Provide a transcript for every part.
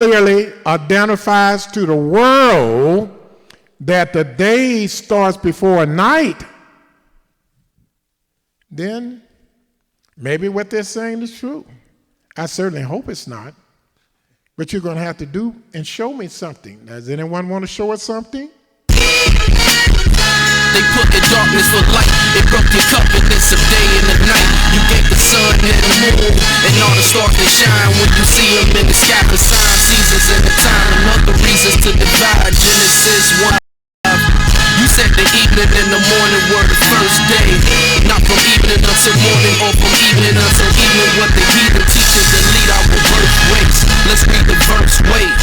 clearly identifies to the world that the day starts before night, then maybe what they're saying is true. I certainly hope it's not. But you're going to have to do and show me something. Does anyone want to show us something? They put in darkness for light. It broke your covenants of day and the night. You gave the sun and the moon and all the stars that shine when you see them in the sky. For signs, seasons, and the time, and other reasons to divide. Genesis 1. You said the evening and the morning were the first day. Not from evening until morning or from evening until evening. What the heathen teachers that lead our birth ways. Let's read the verse, wait.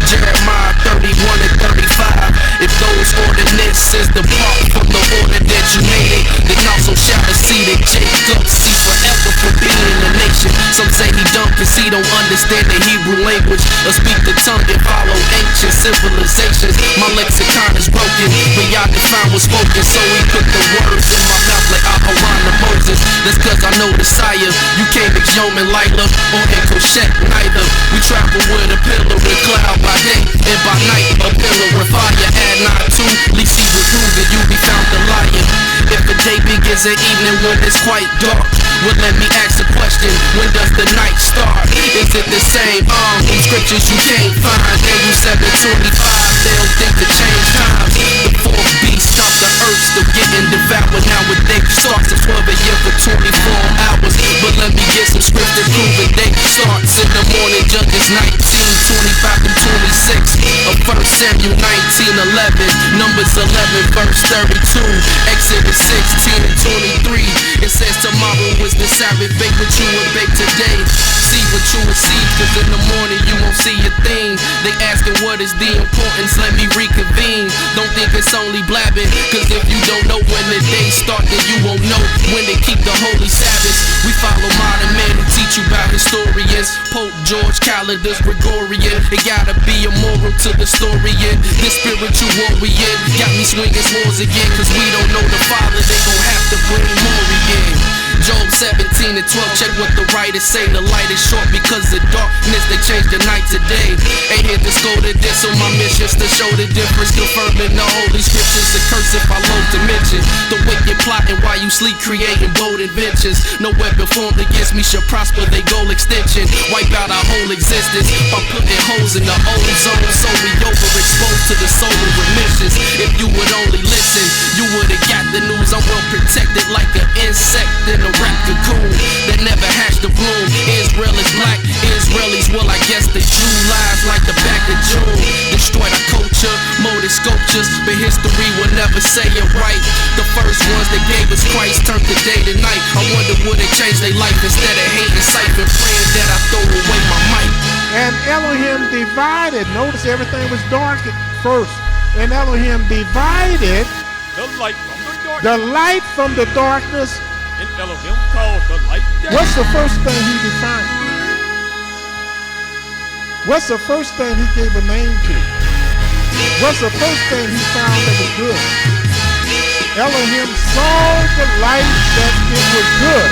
Jeremiah 31 and 35. If those ordinances depart from the order that you made it, then also shall the seed of Jacob cease forever from being a nation. Some say he dumb cause he don't understand the Hebrew language, or speak the tongue and follow ancient civilizations. My lexicon is broken, but y'all define what's spoken, so he put the words in my mouth like Aharon to Moses. That's cause I know the sire. You can't mix Yom and Lila or Enkoshek neither. We travel with a pillar and cloud by day, and by night a pillar of fire. Add not two, least he will prove that you be found a liar. If a day begins at evening when it's quite dark, well let me ask a question, when does the night start? Is it the same in scriptures you can't find? Daniel 7:25, they don't think to change times. The fourth beast stopped the earth, still getting devoured. Now a day starts at 12 a.m. for 24 hours. But let me get some scripture proving day starts in the morning. Judges 19:25 and 26 of 1 Samuel 19:11, Numbers 11 verse 32, Exodus 16 and 23. It says tomorrow is the Sabbath, bake what you would bake today. See what you will see, cause in the morning you won't see a thing. They asking what is the importance, let me reconvene. Don't think it's only blabbing, cause if you don't know when the day start, then you won't know when they keep the holy Sabbath. We follow modern men who teach you about historians, Pope George, calendars, Gregorian. It gotta be a moral to the story, and this spiritual war we in got me swinging swords again, cause we don't know the Father, they gon' have to bring Mowreh in. Job 17 and 12, check what the writers say. The light is short because of darkness, they changed the night to day. Ain't here to scold at this, so my mission's to show the difference. Confirming the holy scriptures, a curse if I loathe to mention. The wicked plotting while you sleep, creating bold inventions. No weapon formed against me shall prosper, they goal extension. Wipe out our whole existence by putting holes in the ozone, so we overexposed to the solar emissions. If you would only listen, you would've got the news. I'm well protected like an insect in a rap cocoon that never hatched a bloom. Israel is black, Israelis, well I guess they drew lives like the back of June. Destroyed our culture, molded sculptures, but history will never say it right. The first ones that gave us Christ turned the day to night. I wonder would it change their life instead of hating, ciphering, praying that I throw away my mic. And Elohim divided. Notice everything was dark at first. And Elohim divided the light from the darkness. And Elohim called the light day. What's the first thing he defined? What's the first thing he gave a name to? What's the first thing he found that was good? Elohim saw the light that it was good.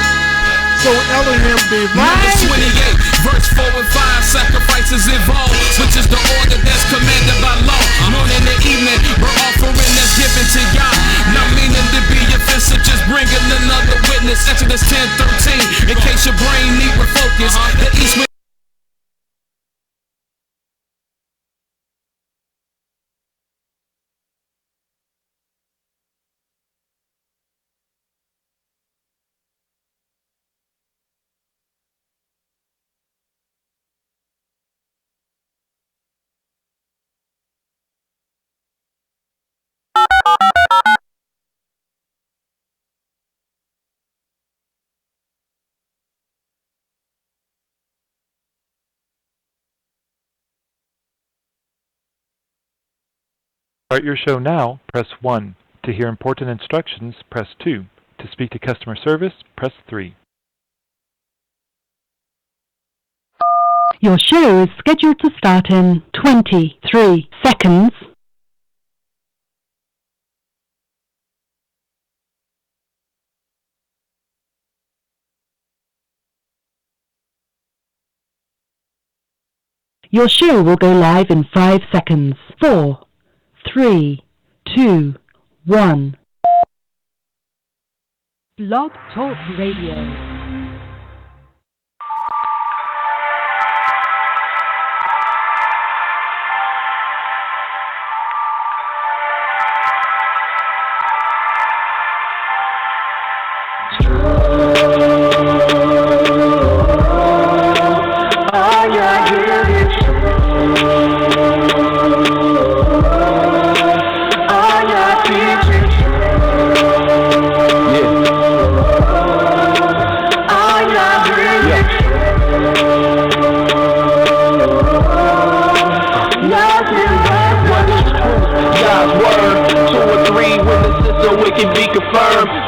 So Elohim divided. Numbers 28, verse 4 and 5, sacrifices involved, which is the order that's commanded by law. Morning and evening, burnt offering that's given to God. Not meaning to be offensive, just bringing another witness. Exodus 10:13, in case your brain need refocus. The east wind. Start your show now, press 1. To hear important instructions, press 2. To speak to customer service, press 3. Your show is scheduled to start in 23 seconds. Your show will go live in 5 seconds. 4, 3, 2, 1. Blog Talk Radio.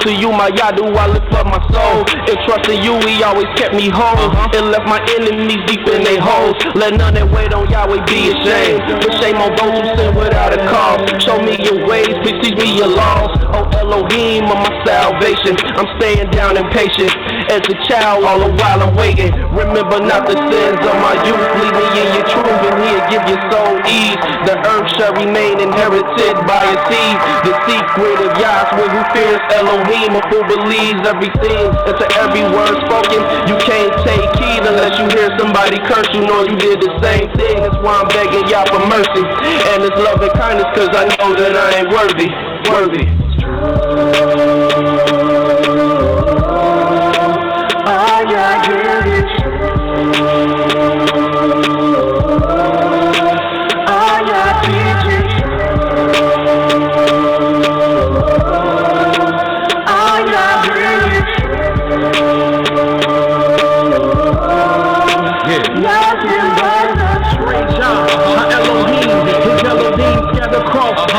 To you, my Yah, do I lift up my soul. And trusting you, he always kept me whole. And left my enemies deep in their holes. Let none that wait on Yahweh be ashamed. But shame on those who sin without a cause. Show me your ways, please teach me your laws. Oh Elohim of my salvation, I'm staying down and patient. As a child, all the while I'm waiting. Remember not the sins of my youth. Lead me in your truth, and he'll give your soul ease. The earth shall remain inherited by a seed. The secret of Yahweh who fears Elohim, who believes everything, and to every word spoken. You can't take heed unless you hear somebody curse. You know you did the same thing. That's why I'm begging Yah for mercy and His love and kindness, cause I know that I ain't worthy.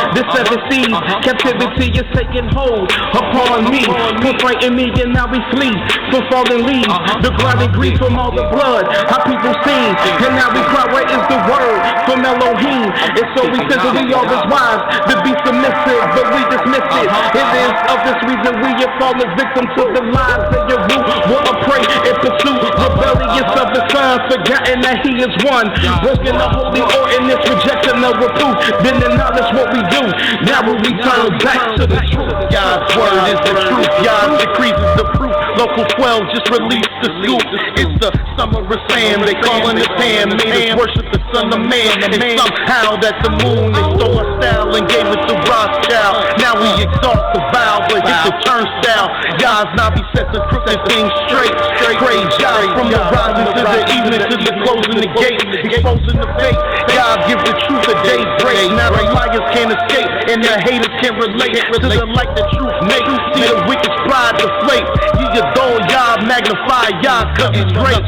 The 7 seas, captivity is taking hold upon me. For frighten me and now we flee from fallen leaves. The grinding grief from all the blood, how people sing. And now we cry, where is the word from Elohim? And so we said that we are His wives, to be submissive, but we dismiss it. It is of this reason we have fallen victim to the lies that your root will prey and pursue. Rebellious of the Son, forgotten that He is one. Broken the holy ordinance, rejecting the reproof. Then acknowledge what we do. Now we return back to the truth. God's word is the truth. Yah's decrees is the proof. Local 12 just released the scoop. It's the summer of Sam. They calling it Pam. Made us worship the Son of Man. And somehow that the moon stole our style and gave it to Rothschild. Now we exalt the vow, but hit the turnstile. Yah's now be set to crooked things straight. Praise Yah from the rising to the evening to the closing the gate. Exposing the fake. Yah give the truth a daybreak. Now the liars can't escape. And the haters can't relate to the light that truth makes. See the wicked pride deflate. You adore Yah, magnify Yah, cause it's great.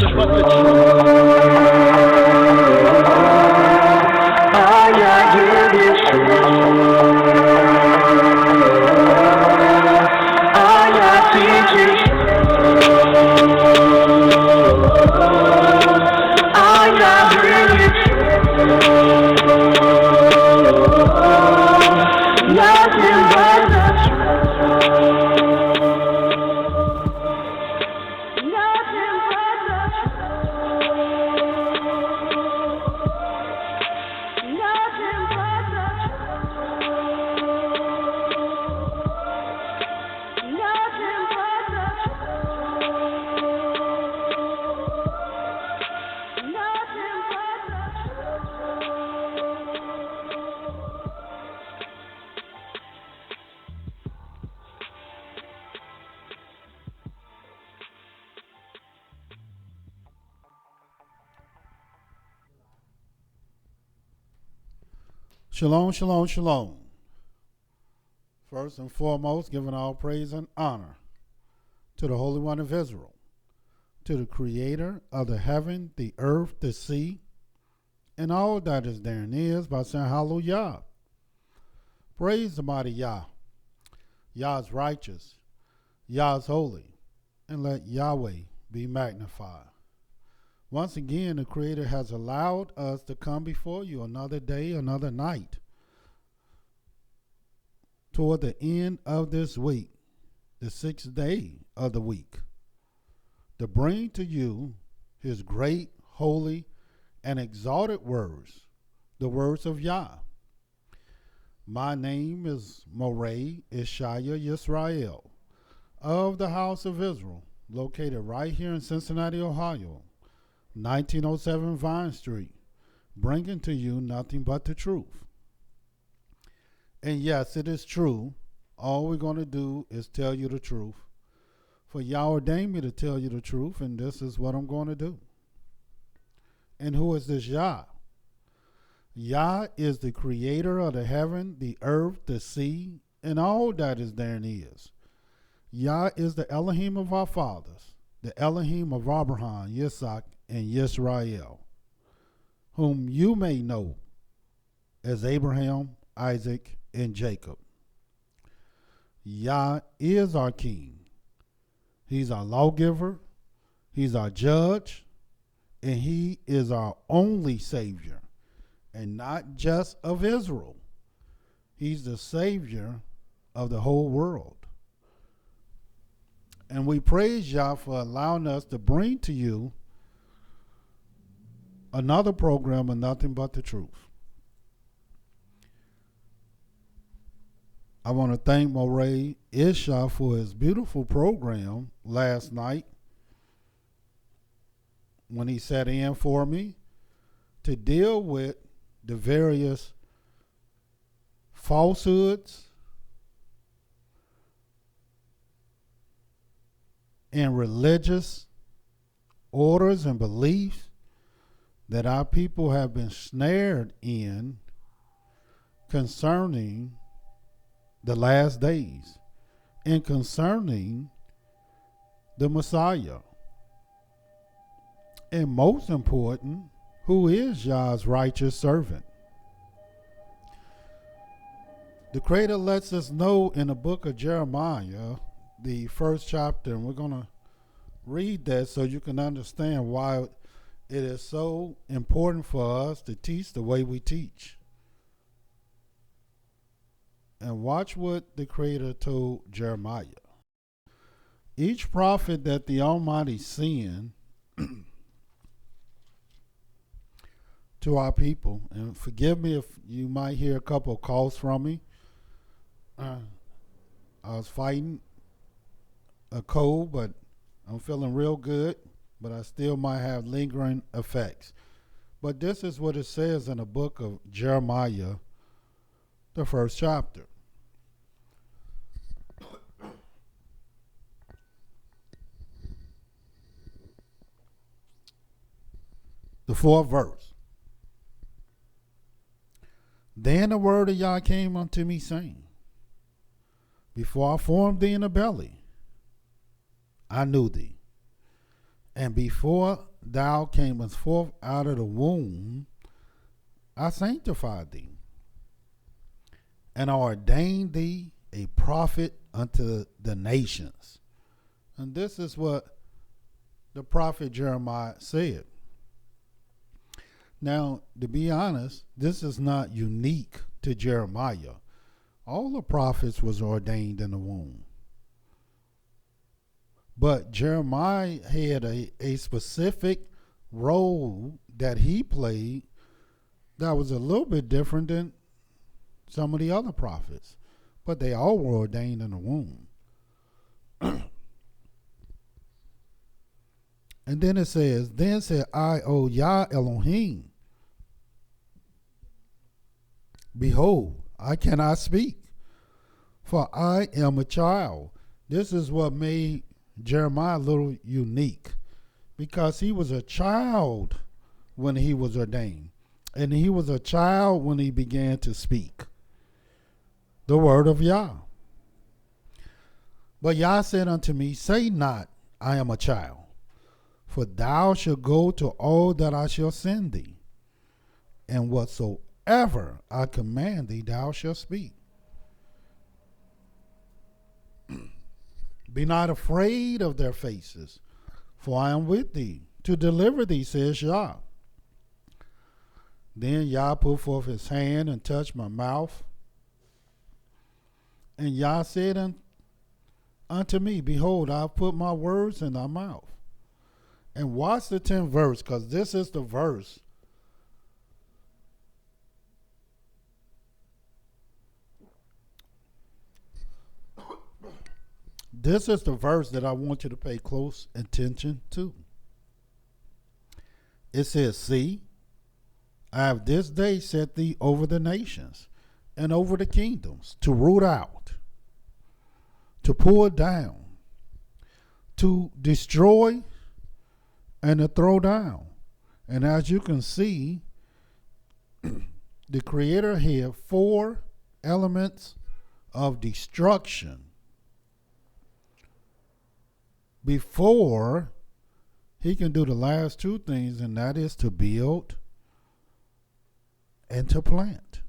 Shalom, shalom, shalom. First and foremost, giving all praise and honor to the Holy One of Israel, to the Creator of the heaven, the earth, the sea, and all that is therein is, by saying hallelujah. Praise the mighty Yah. Yah is righteous. Yah is holy. And let Yahweh be magnified. Once again, the Creator has allowed us to come before you another day, another night, toward the end of this week, the 6th day of the week, to bring to you His great, holy, and exalted words, the words of Yah. My name is Mowreh IshiYAH YIsraEL of the house of Israel, located right here in Cincinnati, Ohio, 1907 Vine Street, bringing to you nothing but the truth. And yes, it is true. All we're going to do is tell you the truth. For Yah ordained me to tell you the truth, and this is what I'm going to do. And who is this Yah? Yah is the creator of the heaven, the earth, the sea, and all that is therein is. Yah is the Elohim of our fathers, the Elohim of Abraham, Yitzhak, and Yisrael, whom you may know as Abraham, Isaac, and Jacob. Yah is our king. He's our lawgiver. He's our judge. And he is our only Savior. And not just of Israel. He's the Savior of the whole world. And we praise Yah for allowing us to bring to you another program of Nothing But the Truth. I want to thank Mowreh IshiYAH for his beautiful program last night when he sat in for me to deal with the various falsehoods and religious orders and beliefs that our people have been snared in concerning the last days and concerning the Messiah. And most important, who is Yah's righteous servant? The Creator lets us know in the book of Jeremiah, the first chapter, and we're going to read that so you can understand why it is so important for us to teach the way we teach. And watch what the Creator told Jeremiah. Each prophet that the Almighty sent to our people, and forgive me if you might hear a couple of calls from me. I was fighting a cold, but I'm feeling real good, but I still might have lingering effects. But this is what it says in the book of Jeremiah, the first chapter. The fourth verse. Then the word of Yah came unto me, saying, Before I formed thee in the belly, I knew thee. And before thou camest forth out of the womb, I sanctified thee. And I ordained thee a prophet unto the nations. And this is what the prophet Jeremiah said. Now, to be honest, this is not unique to Jeremiah. All the prophets was ordained in the womb. But Jeremiah had a specific role that he played that was a little bit different than some of the other prophets. But they all were ordained in the womb. And then it says, Then said I, O Yah Elohim, Behold, I cannot speak, for I am a child. This is what made Jeremiah a little unique, because he was a child when he was ordained, and he was a child when he began to speak the word of Yah. But Yah said unto me, Say not, I am a child, for thou shalt go to all that I shall send thee, and whatsoever I command thee, thou shalt speak. Be not afraid of their faces, for I am with thee to deliver thee, says Yah. Then Yah put forth his hand and touched my mouth. And Yah said unto me, Behold, I have put my words in thy mouth. And watch the 10th verse, because this is the verse this is the verse that I want you to pay close attention to. It says, see, I have this day set thee over the nations and over the kingdoms, to root out, to pull down, to destroy, and to throw down. And as you can see, the Creator had 4 elements of destruction before he can do the last 2 things, and that is to build and to plant.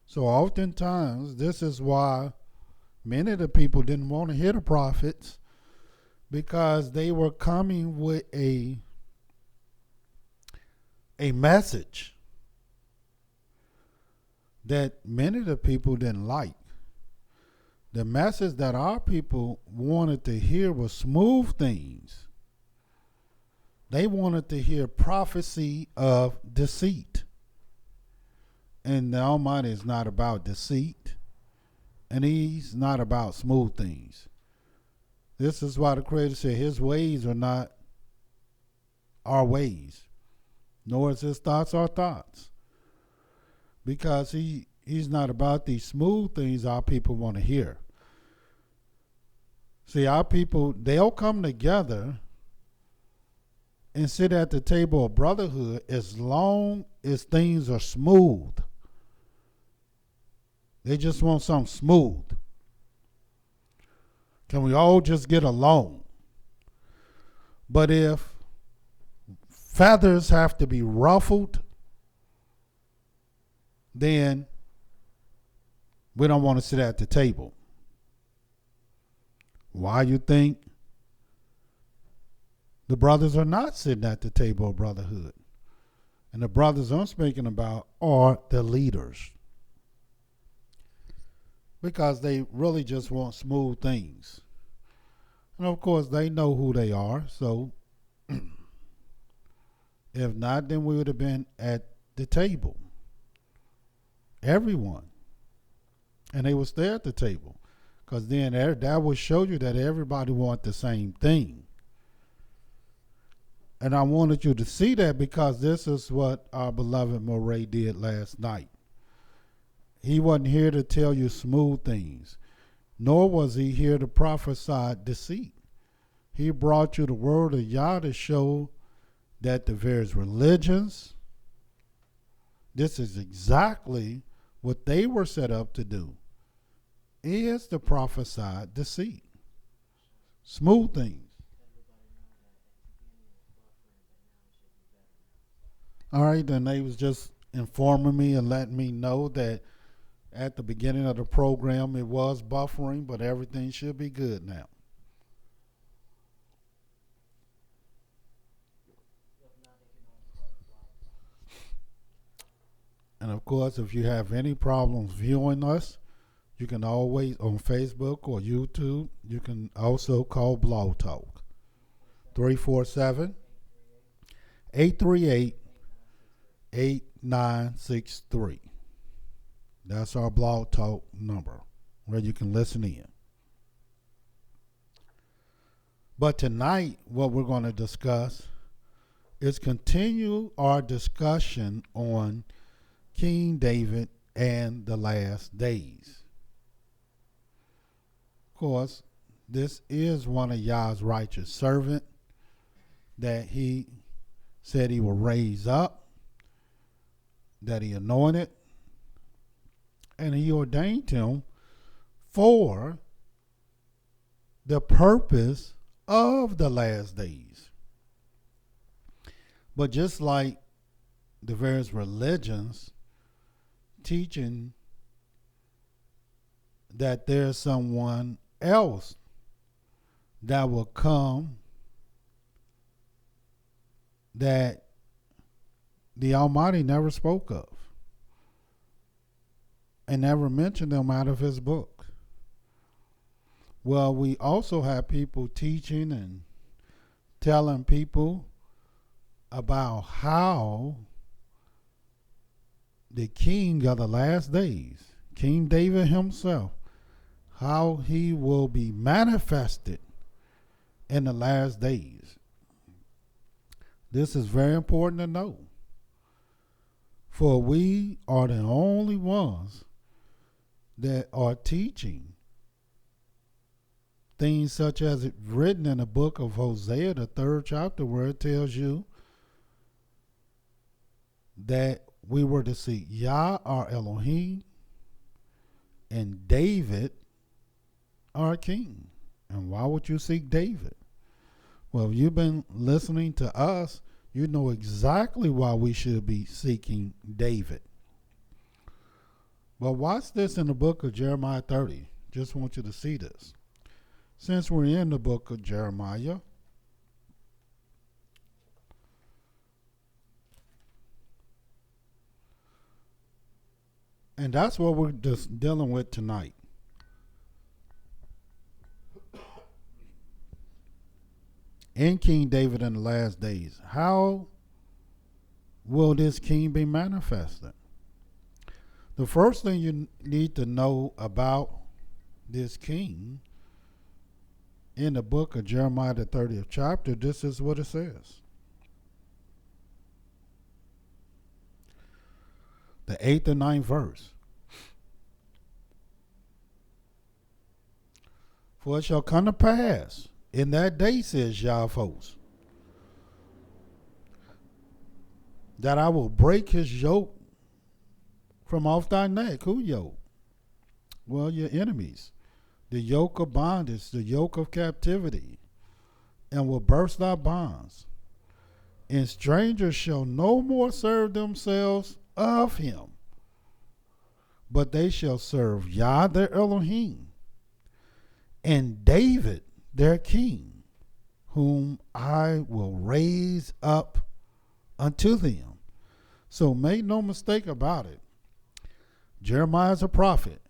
So oftentimes, this is why many of the people didn't want to hear the prophets, because they were coming with a message that many of the people didn't like. The message that our people wanted to hear was smooth things. They wanted to hear prophecy of deceit. And the Almighty is not about deceit, and He's not about smooth things. This is why the Creator said His ways are not our ways, nor is His thoughts our thoughts. Because He's not about these smooth things our people want to hear. See, our people, they'll come together and sit at the table of brotherhood as long as things are smooth. They just want something smooth. Can we all just get along? But if feathers have to be ruffled, then we don't want to sit at the table. Why you think the brothers are not sitting at the table of brotherhood? And the brothers I'm speaking about are the leaders, because they really just want smooth things. And of course, they know who they are. So if not, then we would have been at the table. Everyone. And they would stay at the table. Because then that would show you that everybody wants the same thing. And I wanted you to see that, because this is what our beloved Mowreh did last night. He wasn't here to tell you smooth things, nor was he here to prophesy deceit. He brought you the word of Yah to show that the various religions, this is exactly what they were set up to do, is to prophesy deceit. Smooth things. All right, then they was just informing me and letting me know that at the beginning of the program it was buffering, but everything should be good now. And of course, if you have any problems viewing us, you can always, on Facebook or YouTube, you can also call Blog Talk. 347-838-8963. That's our Blog Talk number, where you can listen in. But tonight, what we're going to discuss is continue our discussion on King David and the last days. Of course, this is one of Yah's righteous servant that he said he will raise up, that he anointed, and he ordained him for the purpose of the last days. But just like the various religions teaching that there's someone else that will come that the Almighty never spoke of and never mentioned them out of his book. Well, we also have people teaching and telling people about how the king of the last days, King David himself, how he will be manifested in the last days. This is very important to know. For we are the only ones that are teaching things such as it written in the book of Hosea, the 3rd chapter, where it tells you that we were to seek Yah, our Elohim, and David, our king. And why would you seek David? Well, if you've been listening to us, you know exactly why we should be seeking David. But watch this in the book of Jeremiah 30. Just want you to see this. Since we're in the book of Jeremiah, and that's what we're just dealing with tonight. In King David in the last days, how will this king be manifested? The first thing you need to know about this king in the book of Jeremiah, the 30th chapter, this is what it says. The 8th and 9th verse. For it shall come to pass in that day, says Yah of hosts, that I will break his yoke from off thy neck. Who yoke? Well, your enemies. The yoke of bondage, the yoke of captivity, and will burst thy bonds. And strangers shall no more serve themselves of him, but they shall serve Yah their Elohim, and David their king, whom I will raise up unto them. So make no mistake about it. Jeremiah is a prophet,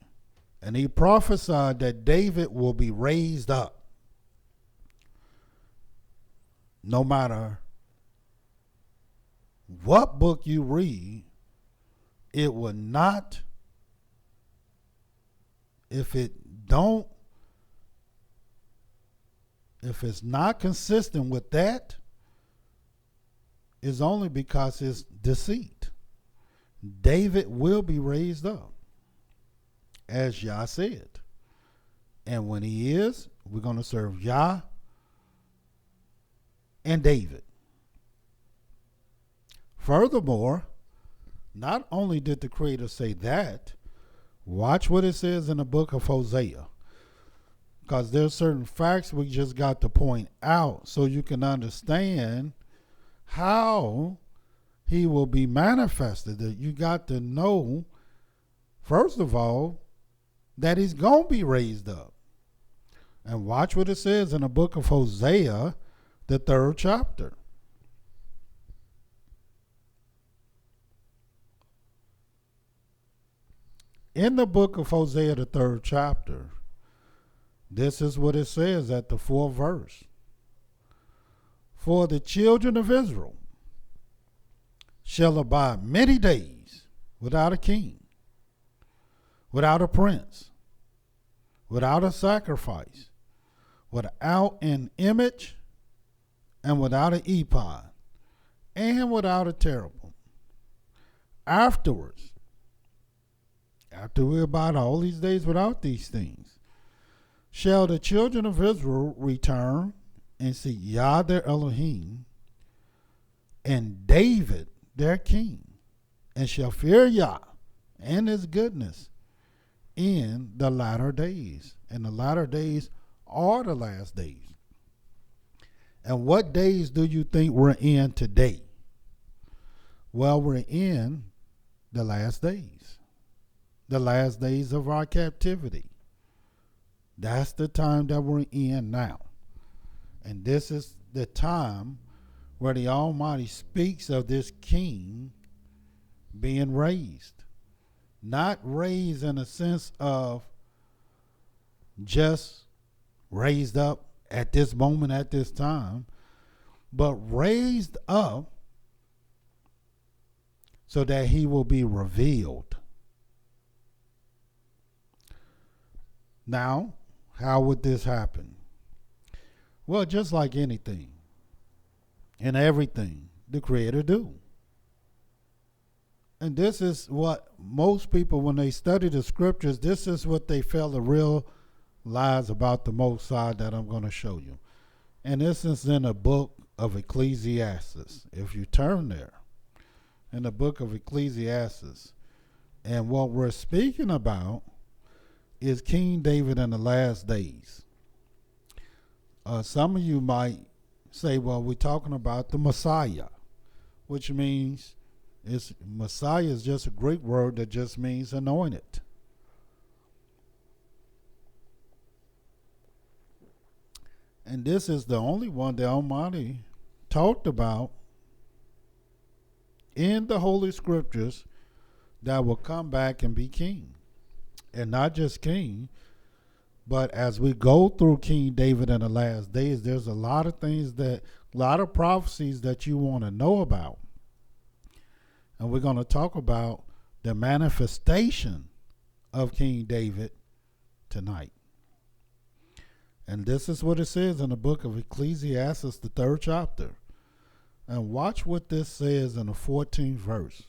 and he prophesied that David will be raised up. No matter what book you read, it will not, if it's not consistent with that, it's only because it's deceit. David will be raised up, as Yah said. And when he is, we're going to serve Yah and David. Furthermore, not only did the Creator say that, watch what it says in the book of Hosea. Because there's certain facts we just got to point out so you can understand how he will be manifested. That you got to know, first of all, that he's going to be raised up. And watch what it says in the book of Hosea, the 3rd chapter. In the book of Hosea, the 3rd chapter, this is what it says at the 4th verse. For the children of Israel shall abide many days without a king, without a prince, without a sacrifice, without an image, and without an ephod, and without a cherubim. Afterwards, after we abide all these days without these things, shall the children of Israel return and seek Yah their Elohim, and David their king, and shall fear Yah and his goodness in the latter days. And the latter days are the last days. And what days do you think we're in today? Well, we're in the last days. The last days of our captivity. That's the time that we're in now. And this is the time where the Almighty speaks of this king being raised. Not raised in a sense of just raised up at this moment, at this time, but raised up so that he will be revealed. Now, how would this happen? Well, just like anything and everything the Creator do. And this is what most people, when they study the scriptures, this is what they fail to realize about the Most High that I'm going to show you. And this is in the book of Ecclesiastes. If you turn there, in the book of Ecclesiastes, and what we're speaking about is King David in the last days. Some of you might say, well, we're talking about the Messiah, which means Messiah is just a Greek word that just means anointed. And this is the only one the Almighty talked about in the Holy Scriptures that will come back and be king. And not just king, but as we go through King David in the last days, there's a lot of things a lot of prophecies that you want to know about. And we're going to talk about the manifestation of King David tonight. And this is what it says in the book of Ecclesiastes, the 3rd chapter. And watch what this says in the 14th verse.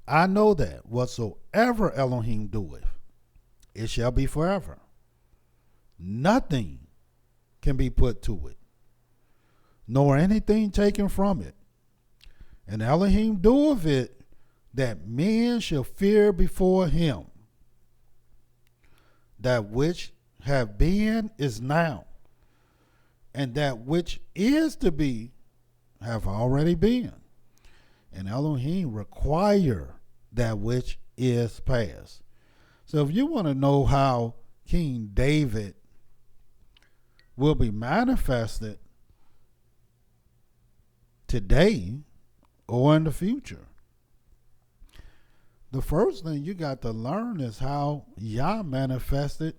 I know that whatsoever Elohim doeth, it shall be forever. Nothing can be put to it, nor anything taken from it. And Elohim doeth it, that men shall fear before him. That which have been is now, and that which is to be have already been. And Elohim require that which is past. So if you want to know how King David will be manifested today or in the future, the first thing you got to learn is how Yah manifested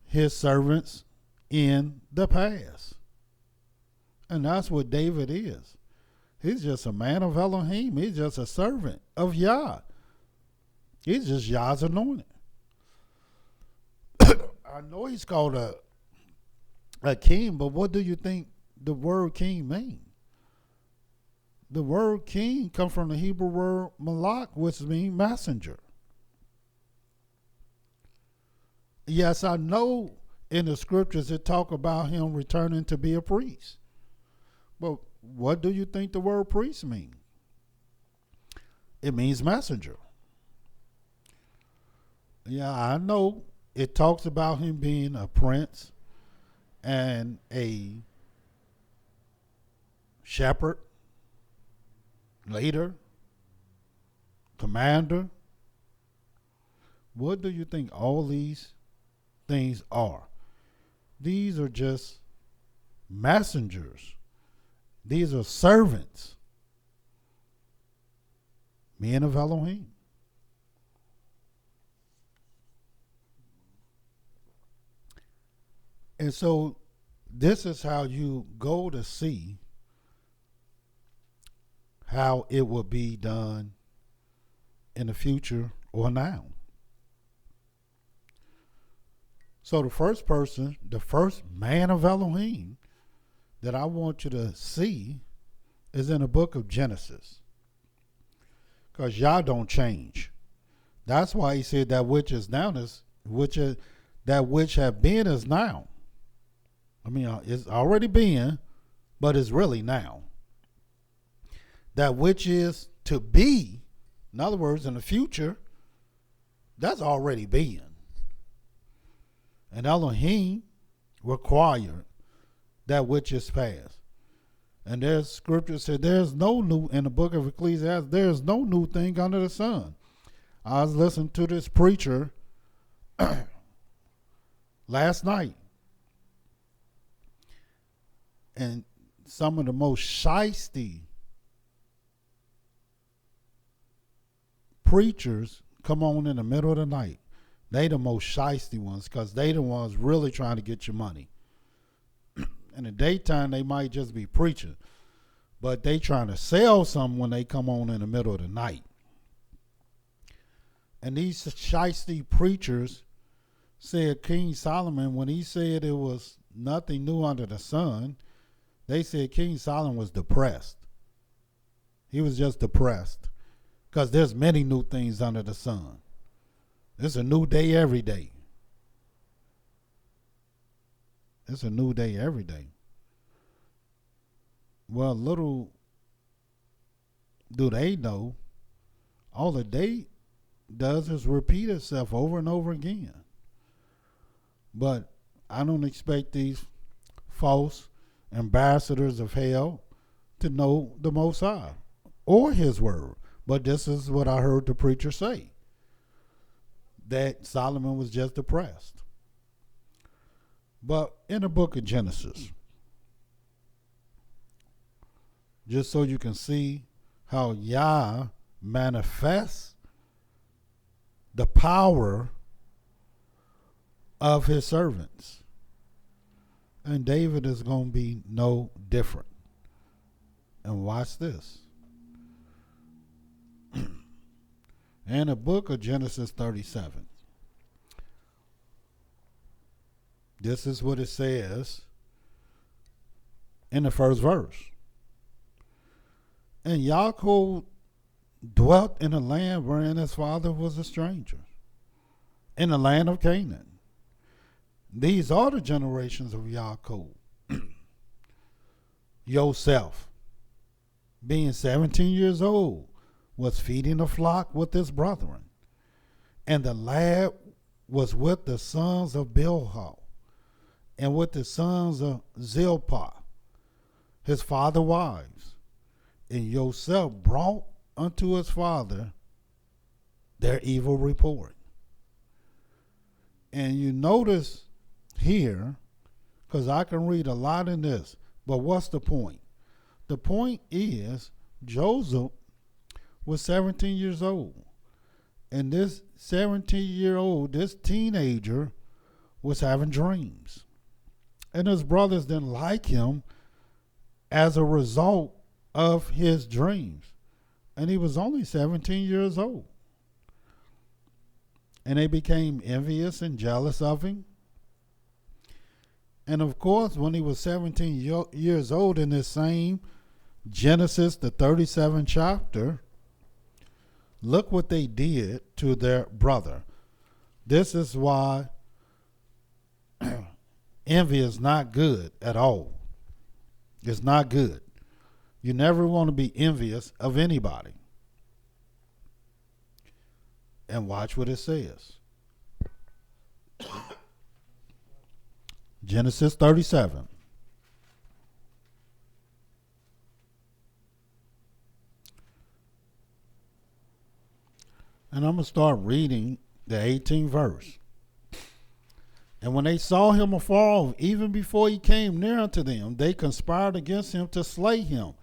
his servants in the past. And that's what David is. He's just a man of Elohim. He's just a servant of Yah. He's just Yah's anointed. I know he's called a king, but what do you think the word king means? The word king comes from the Hebrew word malak, which means messenger. Yes, I know in the scriptures it talk about him returning to be a priest. But what do you think the word priest means? It means messenger. Yeah, I know it talks about him being a prince and a shepherd, leader, commander. What do you think all these things are? These are just messengers. These are servants, men of Elohim. And so this is how you go to see how it will be done in the future or now. So the first person, the first man of Elohim that I want you to see is in the book of Genesis. Because Yah don't change. That's why he said that which is now is that which have been is now. I mean, it's already been, but it's really now. That which is to be, in other words, in the future, that's already been. And Elohim required that which is past. And there's scripture said there's no new, in the book of Ecclesiastes, there's no new thing under the sun. I was listening to this preacher last night. And some of the most shiesty preachers come on in the middle of the night. They the most shiesty ones because they the ones really trying to get your money. In the daytime, they might just be preaching, but they trying to sell something when they come on in the middle of the night. And these shiesty preachers said King Solomon, when he said it was nothing new under the sun, they said King Solomon was depressed. He was just depressed because there's many new things under the sun. It's a new day every day. It's a new day every day. Well, little do they know, all the day does is repeat itself over and over again. But I don't expect these false ambassadors of hell to know the Most High or his word. But this is what I heard the preacher say, that Solomon was just depressed. But in the book of Genesis, just so you can see how Yah manifests the power of his servants. And David is going to be no different. And watch this. In the book of Genesis 37, this is what it says in the first verse. And Yaakov dwelt in a land wherein his father was a stranger, in the land of Canaan. These are the generations of Yaakov. Yosef, being 17 years old, was feeding a flock with his brethren. And the lad was with the sons of Bilhah, and with the sons of Zilpah, his father's wives. And Yosef brought unto his father their evil report. And you notice here, because I can read a lot in this, but what's the point? The point is Joseph was 17 years old. And this 17-year-old, this teenager, was having dreams. And his brothers didn't like him as a result of his dreams. And he was only 17 years old. And they became envious and jealous of him. And of course, when he was 17 years old, in this same Genesis, the 37th chapter, look what they did to their brother. This is why envy is not good at all. It's not good. You never want to be envious of anybody. And watch what it says. Genesis 37. And I'm going to start reading the 18th verse. And when they saw him afar off, even before he came near unto them, they conspired against him to slay him.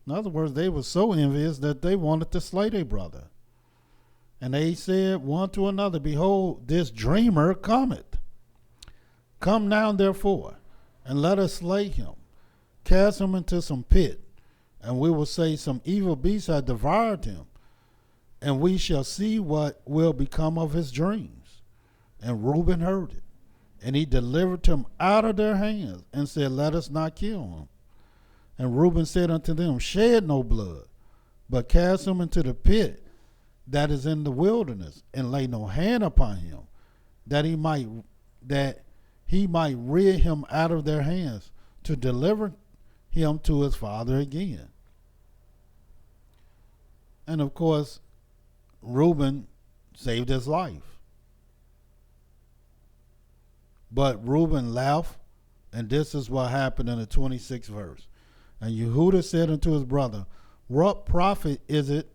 In other words, they were so envious that they wanted to slay their brother. And they said one to another, Behold, this dreamer cometh. Come now, therefore, and let us slay him. Cast him into some pit, and we will say some evil beast hath devoured him, and we shall see what will become of his dreams. And Reuben heard it, and he delivered him out of their hands, and said, Let us not kill him. And Reuben said unto them, Shed no blood, but cast him into the pit that is in the wilderness, and lay no hand upon him, that he might rid him out of their hands, to deliver him to his father again. And of course, Reuben saved his life. But Reuben laughed, and this is what happened in the 26th verse. And Yehudah said unto his brother, What profit is it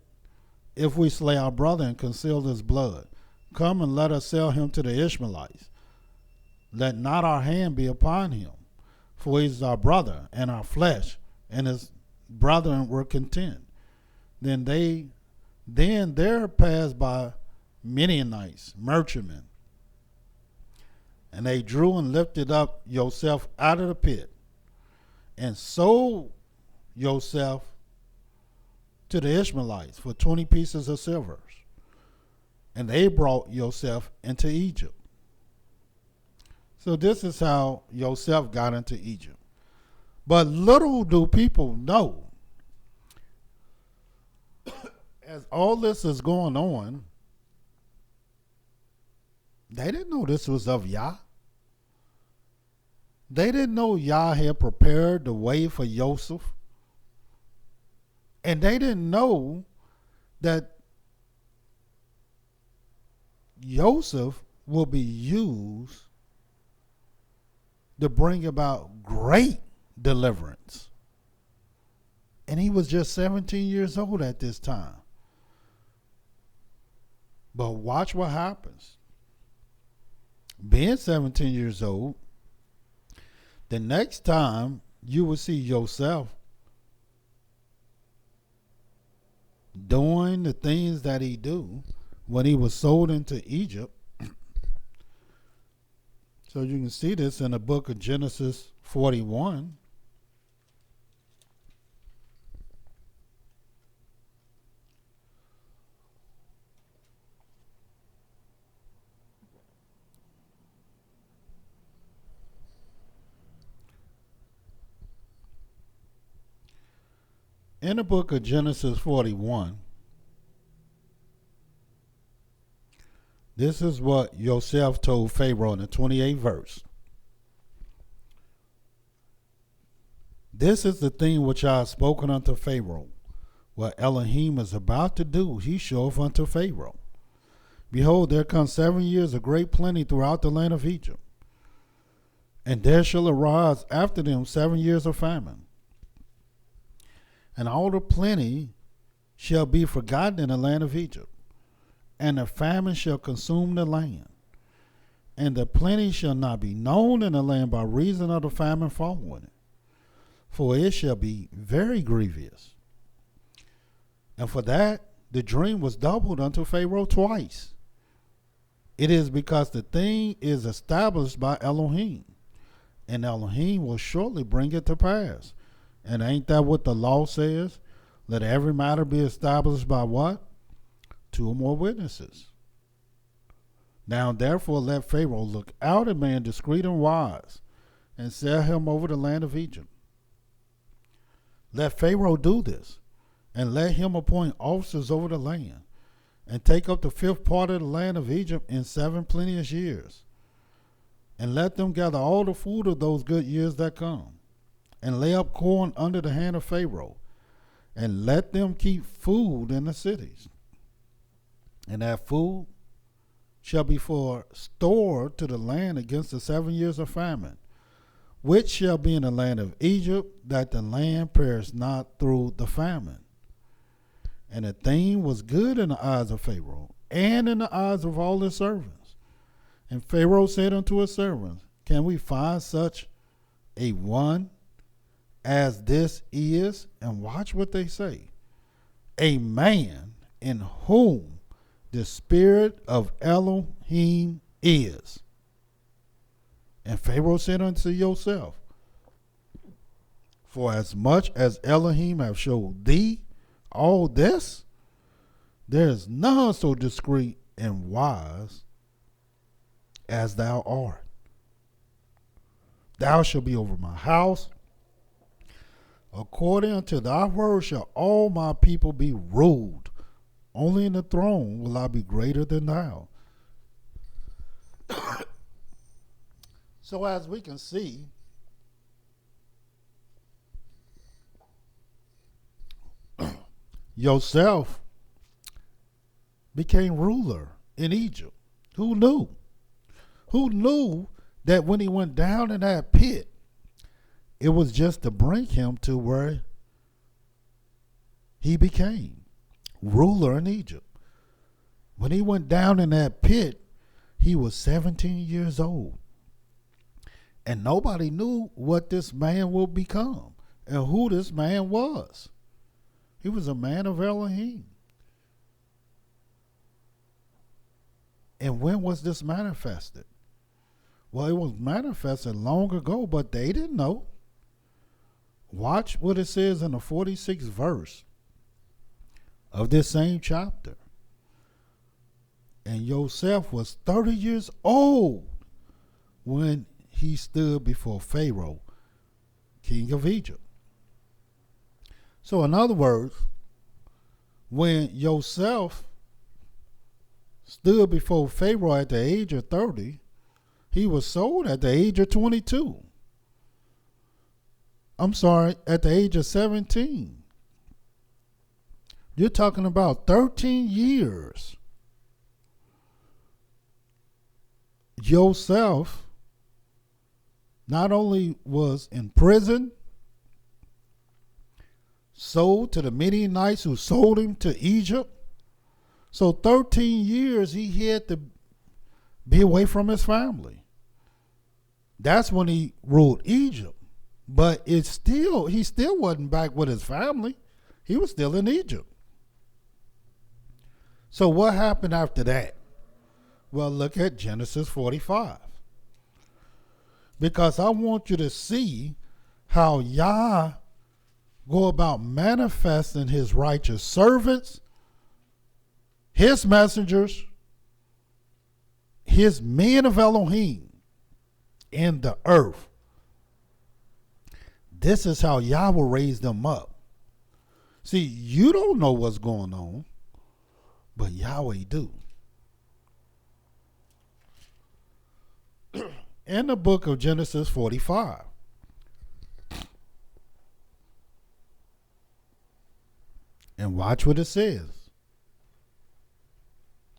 if we slay our brother and conceal his blood? Come and let us sell him to the Ishmaelites. Let not our hand be upon him, for he is our brother and our flesh, and his brethren were content. Then there passed by Midianites, merchantmen, and they drew and lifted up Yosef out of the pit, and sold Yosef to the Ishmaelites for 20 pieces of silver. and they brought Joseph into Egypt. So this is how Joseph got into Egypt. But little do people know, as all this is going on, they didn't know this was of Yah. They didn't know Yah had prepared the way for Joseph. And they didn't know that Joseph will be used to bring about great deliverance. And he was just 17 years old at this time. But watch what happens. Being 17 years old, the next time you will see yourself doing the things that he do when he was sold into Egypt. So you can see this in the book of Genesis 41. In the book of Genesis 41, this is what Joseph told Pharaoh in the 28th verse. This is the thing which I have spoken unto Pharaoh. What Elohim is about to do, he showeth unto Pharaoh. Behold, there come 7 years of great plenty throughout the land of Egypt. And there shall arise after them 7 years of famine. And all the plenty shall be forgotten in the land of Egypt, and the famine shall consume the land. And the plenty shall not be known in the land by reason of the famine following it, for it shall be very grievous. And for that the dream was doubled unto Pharaoh twice. It is because the thing is established by Elohim, and Elohim will shortly bring it to pass. And ain't that what the law says? Let every matter be established by what? 2 or more witnesses. Now therefore let Pharaoh look out a man discreet and wise, and sell him over the land of Egypt. Let Pharaoh do this, and let him appoint officers over the land, and take up the 5th part of the land of Egypt in 7 plenteous years. And let them gather all the food of those good years that come, and lay up corn under the hand of Pharaoh, and let them keep food in the cities. And that food shall be for store to the land against the 7 years of famine, which shall be in the land of Egypt, that the land perish not through the famine. And the thing was good in the eyes of Pharaoh, and in the eyes of all his servants. And Pharaoh said unto his servants, Can we find such a one as this is? And watch what they say. A man in whom the spirit of Elohim is. And Pharaoh said unto Joseph, For as much as Elohim have showed thee all this, there is none so discreet and wise as thou art. Thou shalt be over my house. According unto thy word shall all my people be ruled. Only in the throne will I be greater than thou. So as we can see, Joseph became ruler in Egypt. Who knew? Who knew that when he went down in that pit, it was just to bring him to where he became ruler in Egypt. When he went down in that pit, he was 17 years old. And nobody knew what this man would become and who this man was. He was a man of Elohim. And when was this manifested? Well, it was manifested long ago, but they didn't know. Watch what it says in the 46th verse of this same chapter. And Joseph was 30 years old when he stood before Pharaoh, king of Egypt. So in other words, when Joseph stood before Pharaoh at the age of 30, he was sold at the age of 22. I'm sorry, at the age of 17. You're talking about 13 years. Joseph not only was in prison, sold to the Midianites who sold him to Egypt. So 13 years he had to be away from his family. That's when he ruled Egypt. But he still wasn't back with his family. He was still in Egypt. So what happened after that? Well, look at Genesis 45. Because I want you to see how Yah go about manifesting his righteous servants, his messengers, his men of Elohim in the earth. This is how Yah will raise them up. See, you don't know what's going on, but Yahweh do. In the book of Genesis 45, and watch what it says.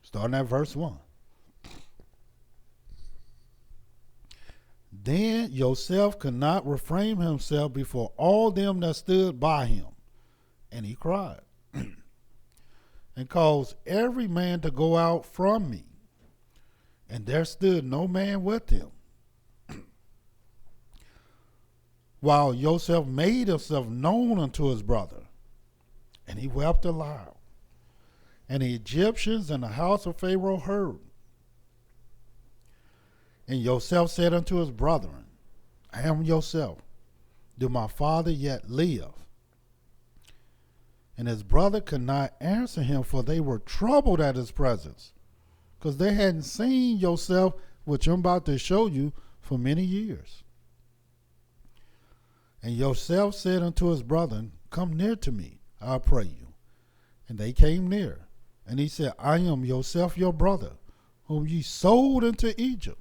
Starting at verse 1. Then Joseph could not refrain himself before all them that stood by him, and he cried, and caused every man to go out from me. And there stood no man with him. While Joseph made himself known unto his brother, and he wept aloud. And the Egyptians in the house of Pharaoh heard. And Joseph said unto his brethren, I am Joseph. Do my father yet live? And his brother could not answer him, for they were troubled at his presence, because they hadn't seen Joseph, which I'm about to show you, for many years. And Joseph said unto his brethren, come near to me, I pray you. And they came near. And he said, I am Joseph your brother, whom ye sold into Egypt.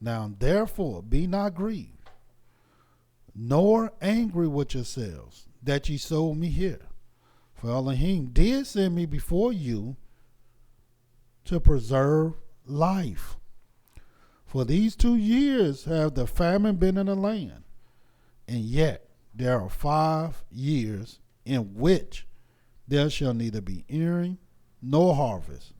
Now therefore be not grieved, nor angry with yourselves, that ye sold me here. For Elohim did send me before you to preserve life. For these 2 years have the famine been in the land, and yet there are 5 years in which there shall neither be earing nor harvest.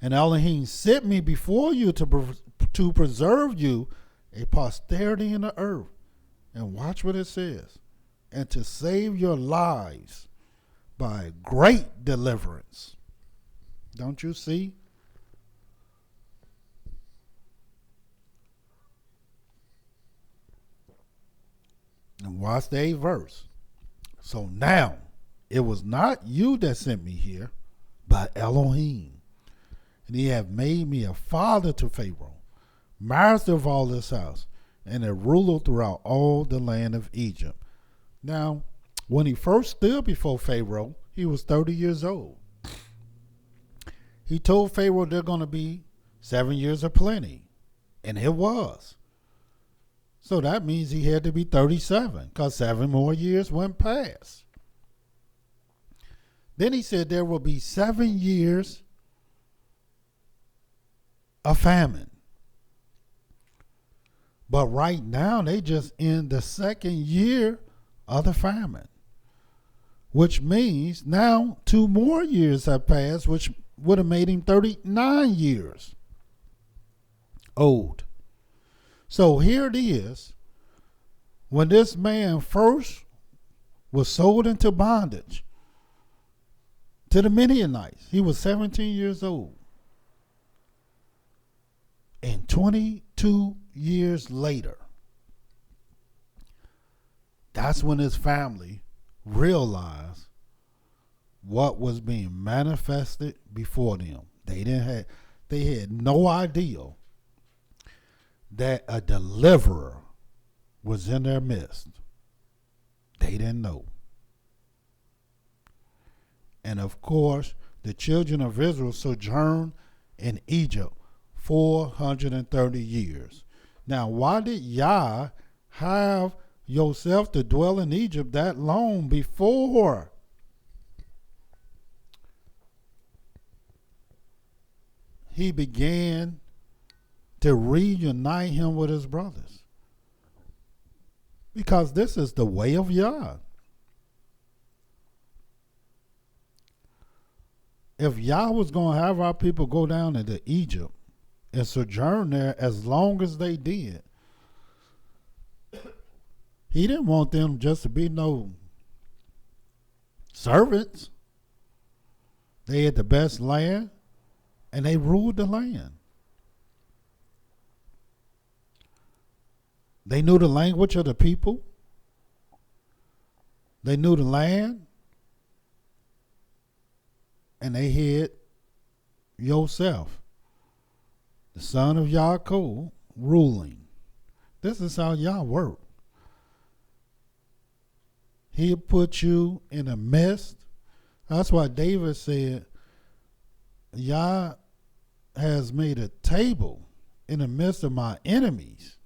And Elohim sent me before you to preserve you a posterity in the earth. And watch what it says. And to save your lives by great deliverance. Don't you see? And watch the 8th verse. So now, it was not you that sent me here, but Elohim. And he have made me a father to Pharaoh, master of all this house, and a ruler throughout all the land of Egypt. Now, when he first stood before Pharaoh, he was 30 years old. He told Pharaoh there are going to be 7 years of plenty, and it was. So that means he had to be 37, because 7 more years went past. Then he said there will be 7 years of famine. But right now, they just in the 2nd year of the famine, which means now 2 more years have passed, which would have made him 39 years old. So here it is. When this man first was sold into bondage to the Midianites, he was 17 years old. And 22 years later, that's when his family realized what was being manifested before them. They had no idea that a deliverer was in their midst. They didn't know. And of course, the children of Israel sojourned in Egypt 430 years. Now, why did Yah have Joseph to dwell in Egypt that long before he began to reunite him with his brothers? Because this is the way of Yah. If Yah was going to have our people go down into Egypt and sojourn there as long as they did, he didn't want them just to be no servants. They had the best land, and they ruled the land. They knew the language of the people. They knew the land. And they had Yosef, the son of Yaakov, ruling. This is how Yah worked. He'll put you in a midst. That's why David said, Yah has made a table in the midst of my enemies.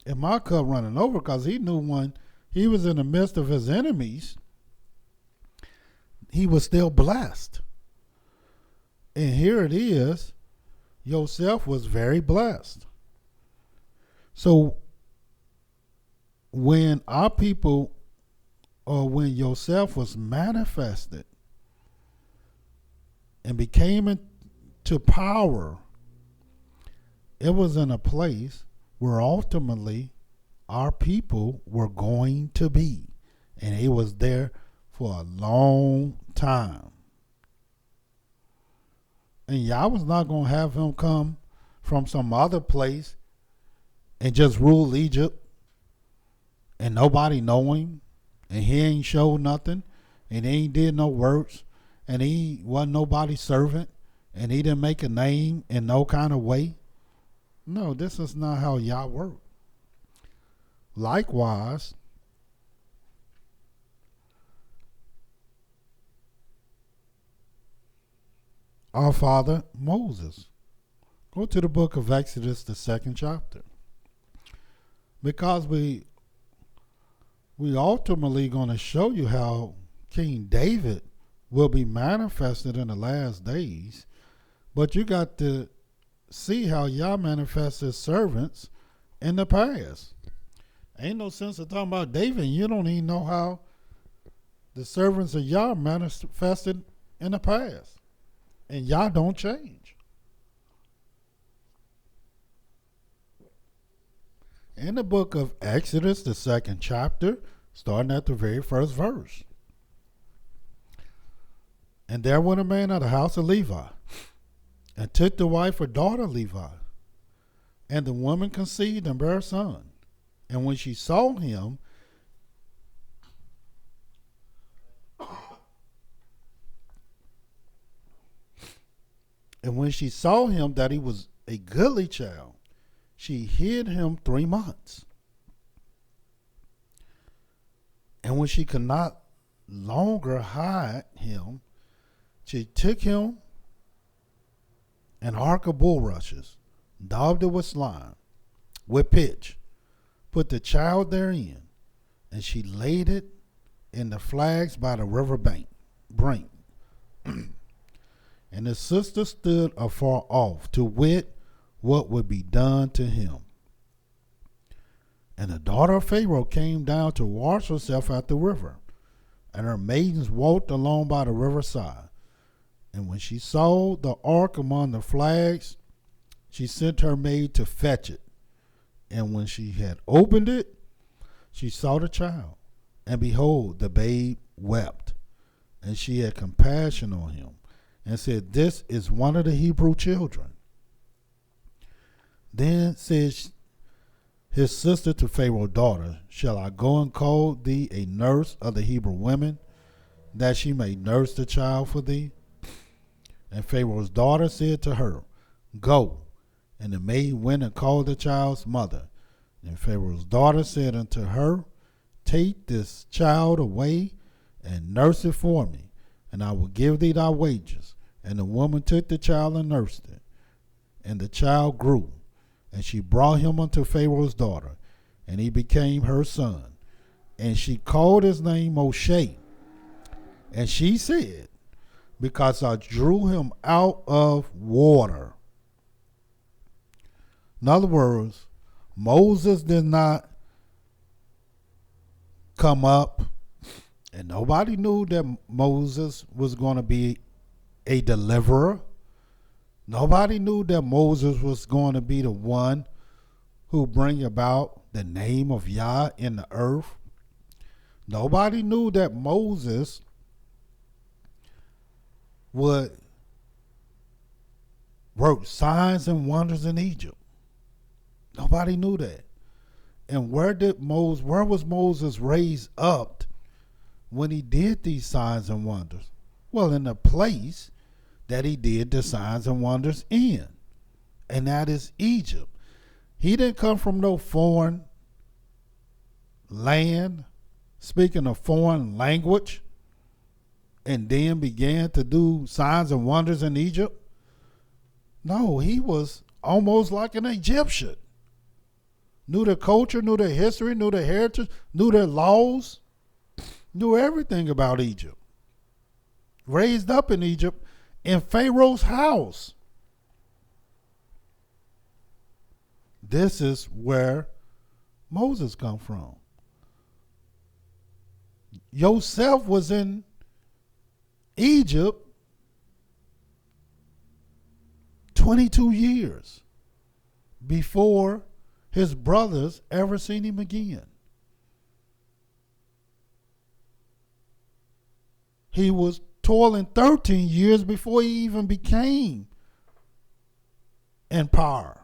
And my cup running over, because he knew when he was in the midst of his enemies, he was still blessed. And here it is, Joseph was very blessed. So when our people, or when Joseph was manifested and became into power, it was in a place where ultimately our people were going to be. And he was there for a long time. And Yah was not going to have him come from some other place and just rule Egypt and nobody know him, and he ain't showed nothing, and he ain't did no works, and he wasn't nobody's servant, and he didn't make a name in no kind of way. No, this is not how Yah worked. Likewise, our father Moses. Go to the book of Exodus, the 2nd chapter. Because we ultimately going to show you how King David will be manifested in the last days. But you got to see how Yah manifests his servants in the past. Ain't no sense of talking about David. You don't even know how the servants of Yah manifested in the past. And Yah don't change. In the book of Exodus, the 2nd chapter, starting at the very first verse. And there went a man of the house of Levi, and took the wife or daughter of Levi. And the woman conceived and bare a son. And when she saw him, that he was a goodly child, she hid him 3 months. And when she could not longer hide him, she took him an ark of bulrushes, daubed it with slime, with pitch, put the child therein, and she laid it in the flags by the river brink. And his sister stood afar off to wit what would be done to him. And the daughter of Pharaoh came down to wash herself at the river, and her maidens walked along by the riverside. And when she saw the ark among the flags, she sent her maid to fetch it. And when she had opened it, she saw the child, and behold, the babe wept. And she had compassion on him, and said, This is one of the Hebrew children. Then said his sister to Pharaoh's daughter, Shall I go and call thee a nurse of the Hebrew women? that she may nurse the child for thee? And Pharaoh's daughter said to her, Go. And the maid went and called the child's mother. And Pharaoh's daughter said unto her, Take this child away and nurse it for me, and I will give thee thy wages. And the woman took the child and nursed it. And the child grew, and she brought him unto Pharaoh's daughter, and he became her son. And she called his name Moshe. And she said, Because I drew him out of water. In other words, Moses did not come up, and nobody knew that Moses was going to be a deliverer. Nobody knew that Moses was going to be the one who bring about the name of Yah in the earth. Nobody knew that Moses would work signs and wonders in Egypt. Nobody knew that. And where was Moses raised up when he did these signs and wonders? Well, in the place that he did the signs and wonders in, and that is Egypt. He didn't come from no foreign land, speaking a foreign language, and then began to do signs and wonders in Egypt. No, he was almost like an Egyptian. Knew their culture, knew their history, knew their heritage, knew their laws, knew everything about Egypt. Raised up in Egypt in Pharaoh's house. This is where Moses come from. Joseph was in Egypt 22 years before his brothers ever seen him again. He was toiling 13 years before he even became in power.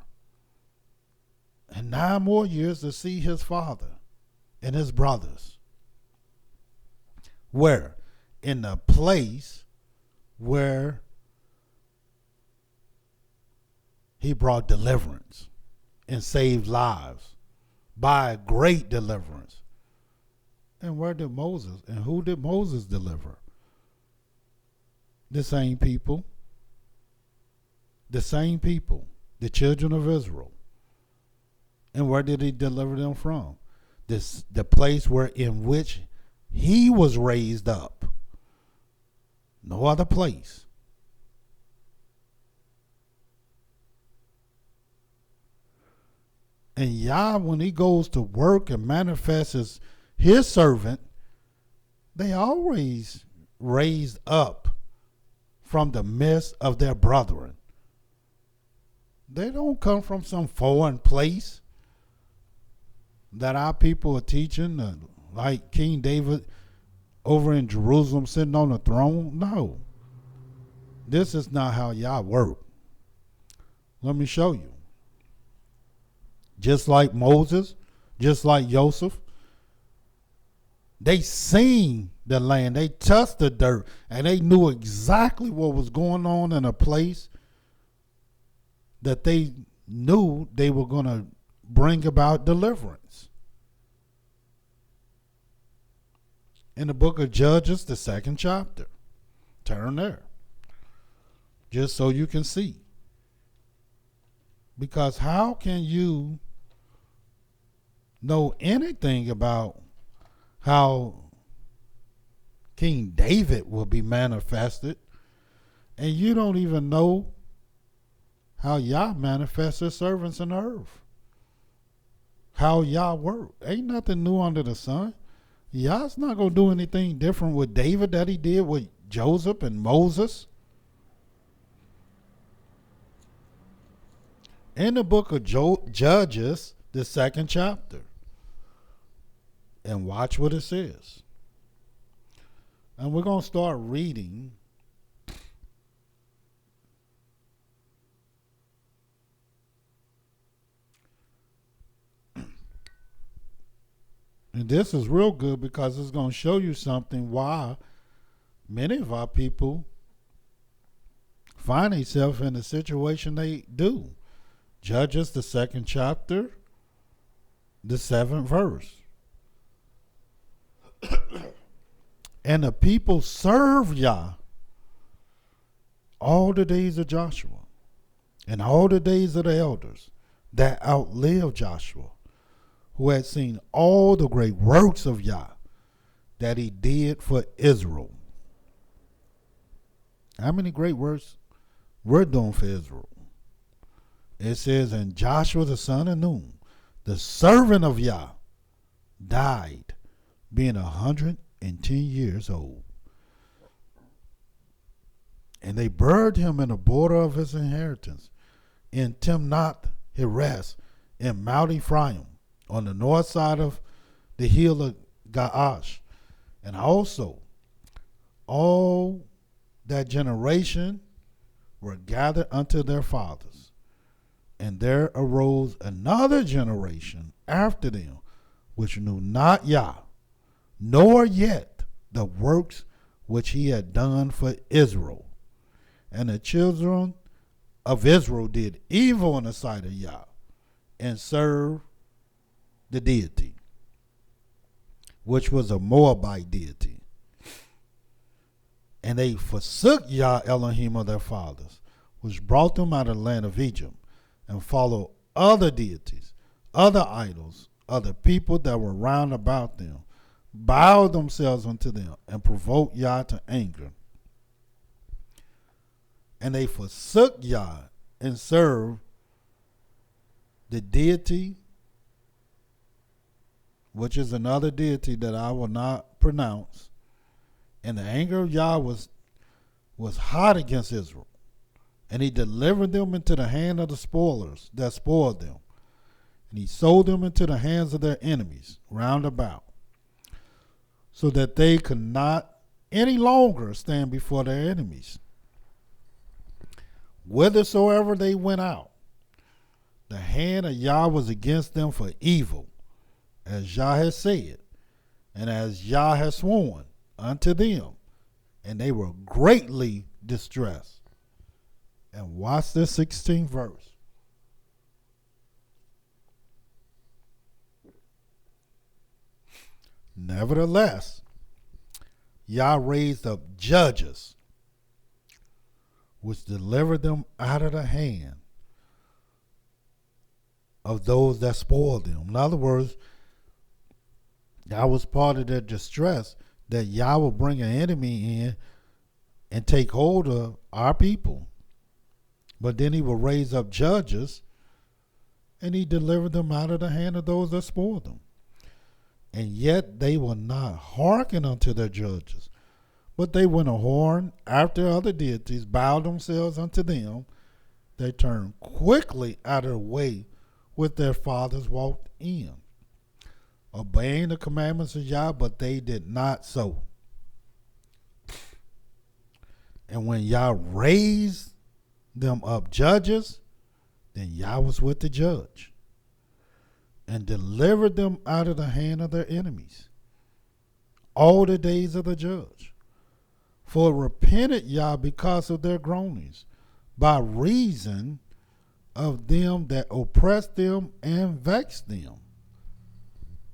And 9 more years to see his father and his brothers. Where? In the place where he brought deliverance and saved lives by a great deliverance. And where did Moses, and who did Moses deliver? The same people, the children of Israel. And where did he deliver them from? The place in which he was raised up. No other place. And Yah, when he goes to work and manifests his servant, they always raised up from the midst of their brethren. They don't come from some foreign place that our people are teaching, like King David over in Jerusalem sitting on the throne. No. This is not how Yah work. Let me show you. Just like Moses, just like Joseph, they seen the land, they touched the dirt, and they knew exactly what was going on in a place that they knew they were going to bring about deliverance. In the book of Judges, the 2nd chapter. Turn there. Just so you can see. Because how can you know anything about how King David will be manifested, and you don't even know how Yah manifests his servants in the earth? How Yah work? Ain't nothing new under the sun. Yah's not going to do anything different with David that he did with Joseph and Moses. In the book of Judges, the 2nd chapter. And watch what it says. And we're going to start reading. And this is real good because it's going to show you something why many of our people find themselves in the situation they do. Judges, the 2nd chapter, the 7th verse. And the people served Yah all the days of Joshua and all the days of the elders that outlived Joshua, who had seen all the great works of Yah that he did for Israel. How many great works we're doing for Israel? It says, and Joshua the son of Nun, the servant of Yah, died, being 110 years old. And they buried him in the border of his inheritance, in Timnath Heres, in Mount Ephraim, on the north side of the hill of Gaash. And also, all that generation were gathered unto their fathers. And there arose another generation after them, which knew not Yah, nor yet the works which he had done for Israel. And the children of Israel did evil in the sight of Yah, and served the deity, which was a Moabite deity. And they forsook Yah Elohim of their fathers, which brought them out of the land of Egypt, and followed other deities, other idols, other people that were round about them, bowed themselves unto them, and provoked Yah to anger. And they forsook Yah and served the deity, which is another deity that I will not pronounce. And the anger of Yah was hot against Israel. And he delivered them into the hand of the spoilers that spoiled them. And he sold them into the hands of their enemies round about, so that they could not any longer stand before their enemies. Whithersoever they went out, the hand of Yah was against them for evil, as Yah has said, and as Yah has sworn unto them, and they were greatly distressed. And watch this 16th verse. Nevertheless, Yah raised up judges, which delivered them out of the hand of those that spoiled them. In other words, Yah was part of their distress, that Yah will bring an enemy in and take hold of our people. But then he will raise up judges, and he delivered them out of the hand of those that spoiled them. And yet they will not hearken unto their judges, but they went a horn after other deities, bowed themselves unto them. They turned quickly out of the way which their fathers walked in, obeying the commandments of Yah, but they did not so. And when Yah raised them up judges, then Yah was with the judge, and delivered them out of the hand of their enemies all the days of the judge. For repented Yah because of their groanings, by reason of them that oppressed them and vexed them.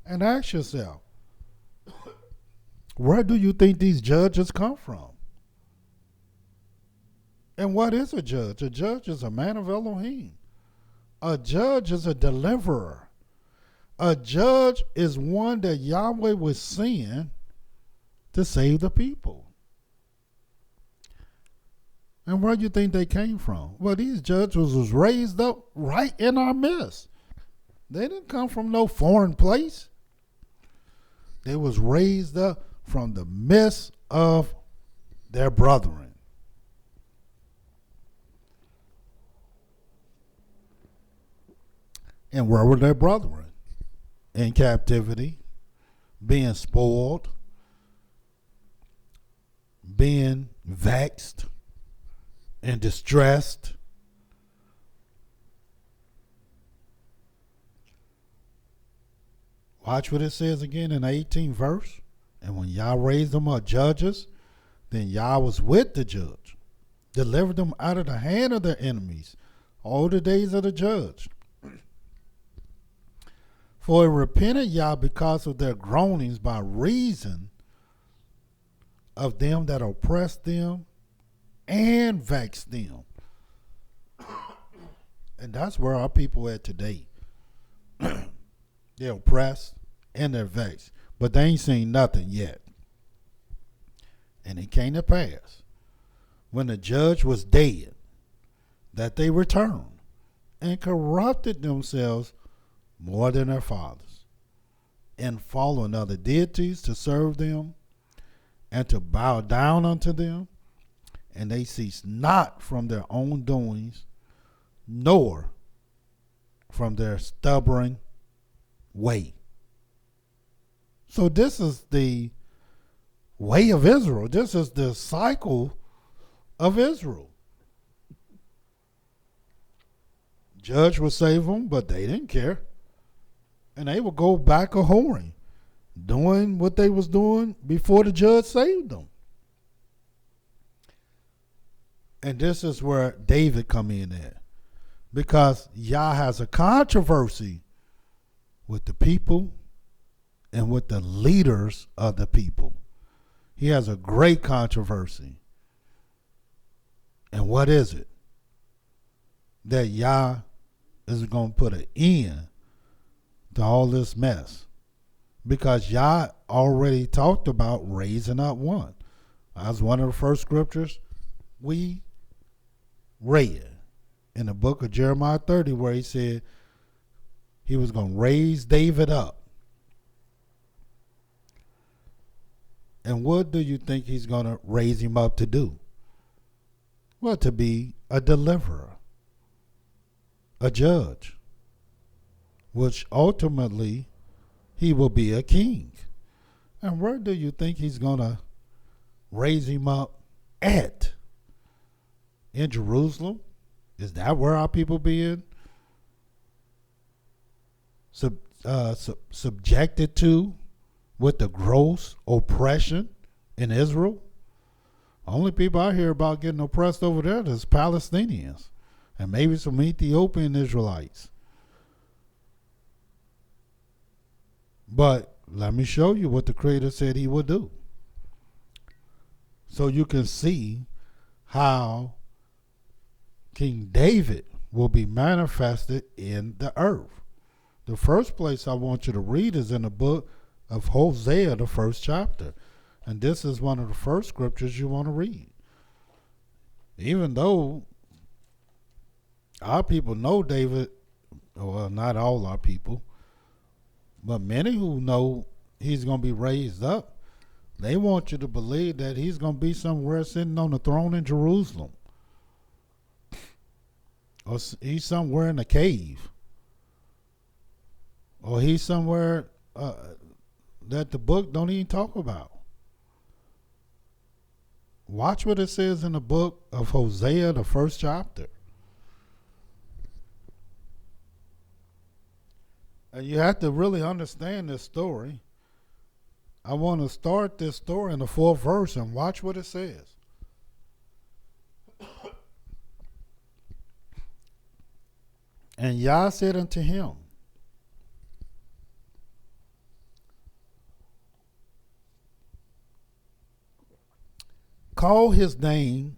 And ask yourself, where do you think these judges come from? And what is a judge? A judge is a man of Elohim. A judge is a deliverer. A judge is one that Yahweh was send to save the people. And where do you think they came from? Well, these judges was raised up right in our midst. They didn't come from no foreign place. They was raised up from the midst of their brethren. And where were their brethren? In captivity, being spoiled, being vexed and distressed. Watch what it says again in the 18th verse. And when Yah raised them up judges, Then Yah was with the judge, delivered them out of the hand of their enemies all the days of the judge. For it repented Yah because of their groanings by reason of them that oppressed them and vexed them. And that's where our people are today. They're oppressed and they're vexed. But they ain't seen nothing yet. And it came to pass, when the judge was dead, that they returned and corrupted themselves more than their fathers, and following other deities to serve them and to bow down unto them. And they ceased not from their own doings, nor from their stubborn way. So this is the way of Israel. This is the cycle of Israel. Judge would save them, but they didn't care. And they would go back a whoring, doing what they was doing before the judge saved them. And this is where David come in at. Because Yah has a controversy with the people and with the leaders of the people. He has a great controversy. And what is it? That Yah is going to put an end to all this mess. Because Yah already talked about raising up one. That's one of the first scriptures we read in the book of Jeremiah 30, where he said he was going to raise David up. And what do you think he's going to raise him up to do? Well, to be a deliverer, a judge, which ultimately he will be a king. And where do you think he's going to raise him up at? In Jerusalem? Is that where our people being subjected to with the gross oppression in Israel? Only people I hear about getting oppressed over there is Palestinians and maybe some Ethiopian Israelites. But let me show you what the Creator said he would do, so you can see how King David will be manifested in the earth. The first place I want you to read is in the book of Hosea, the first chapter. And this is one of the first scriptures you want to read. Even though our people know David, well, not all our people, but many who know he's going to be raised up, they want you to believe that he's going to be somewhere sitting on the throne in Jerusalem. Or he's somewhere in a cave. Or he's somewhere that the book don't even talk about. Watch what it says in the book of Hosea, the first chapter. And you have to really understand this story. I want to start this story in the 4th verse and watch what it says. And Yah said unto him, call his name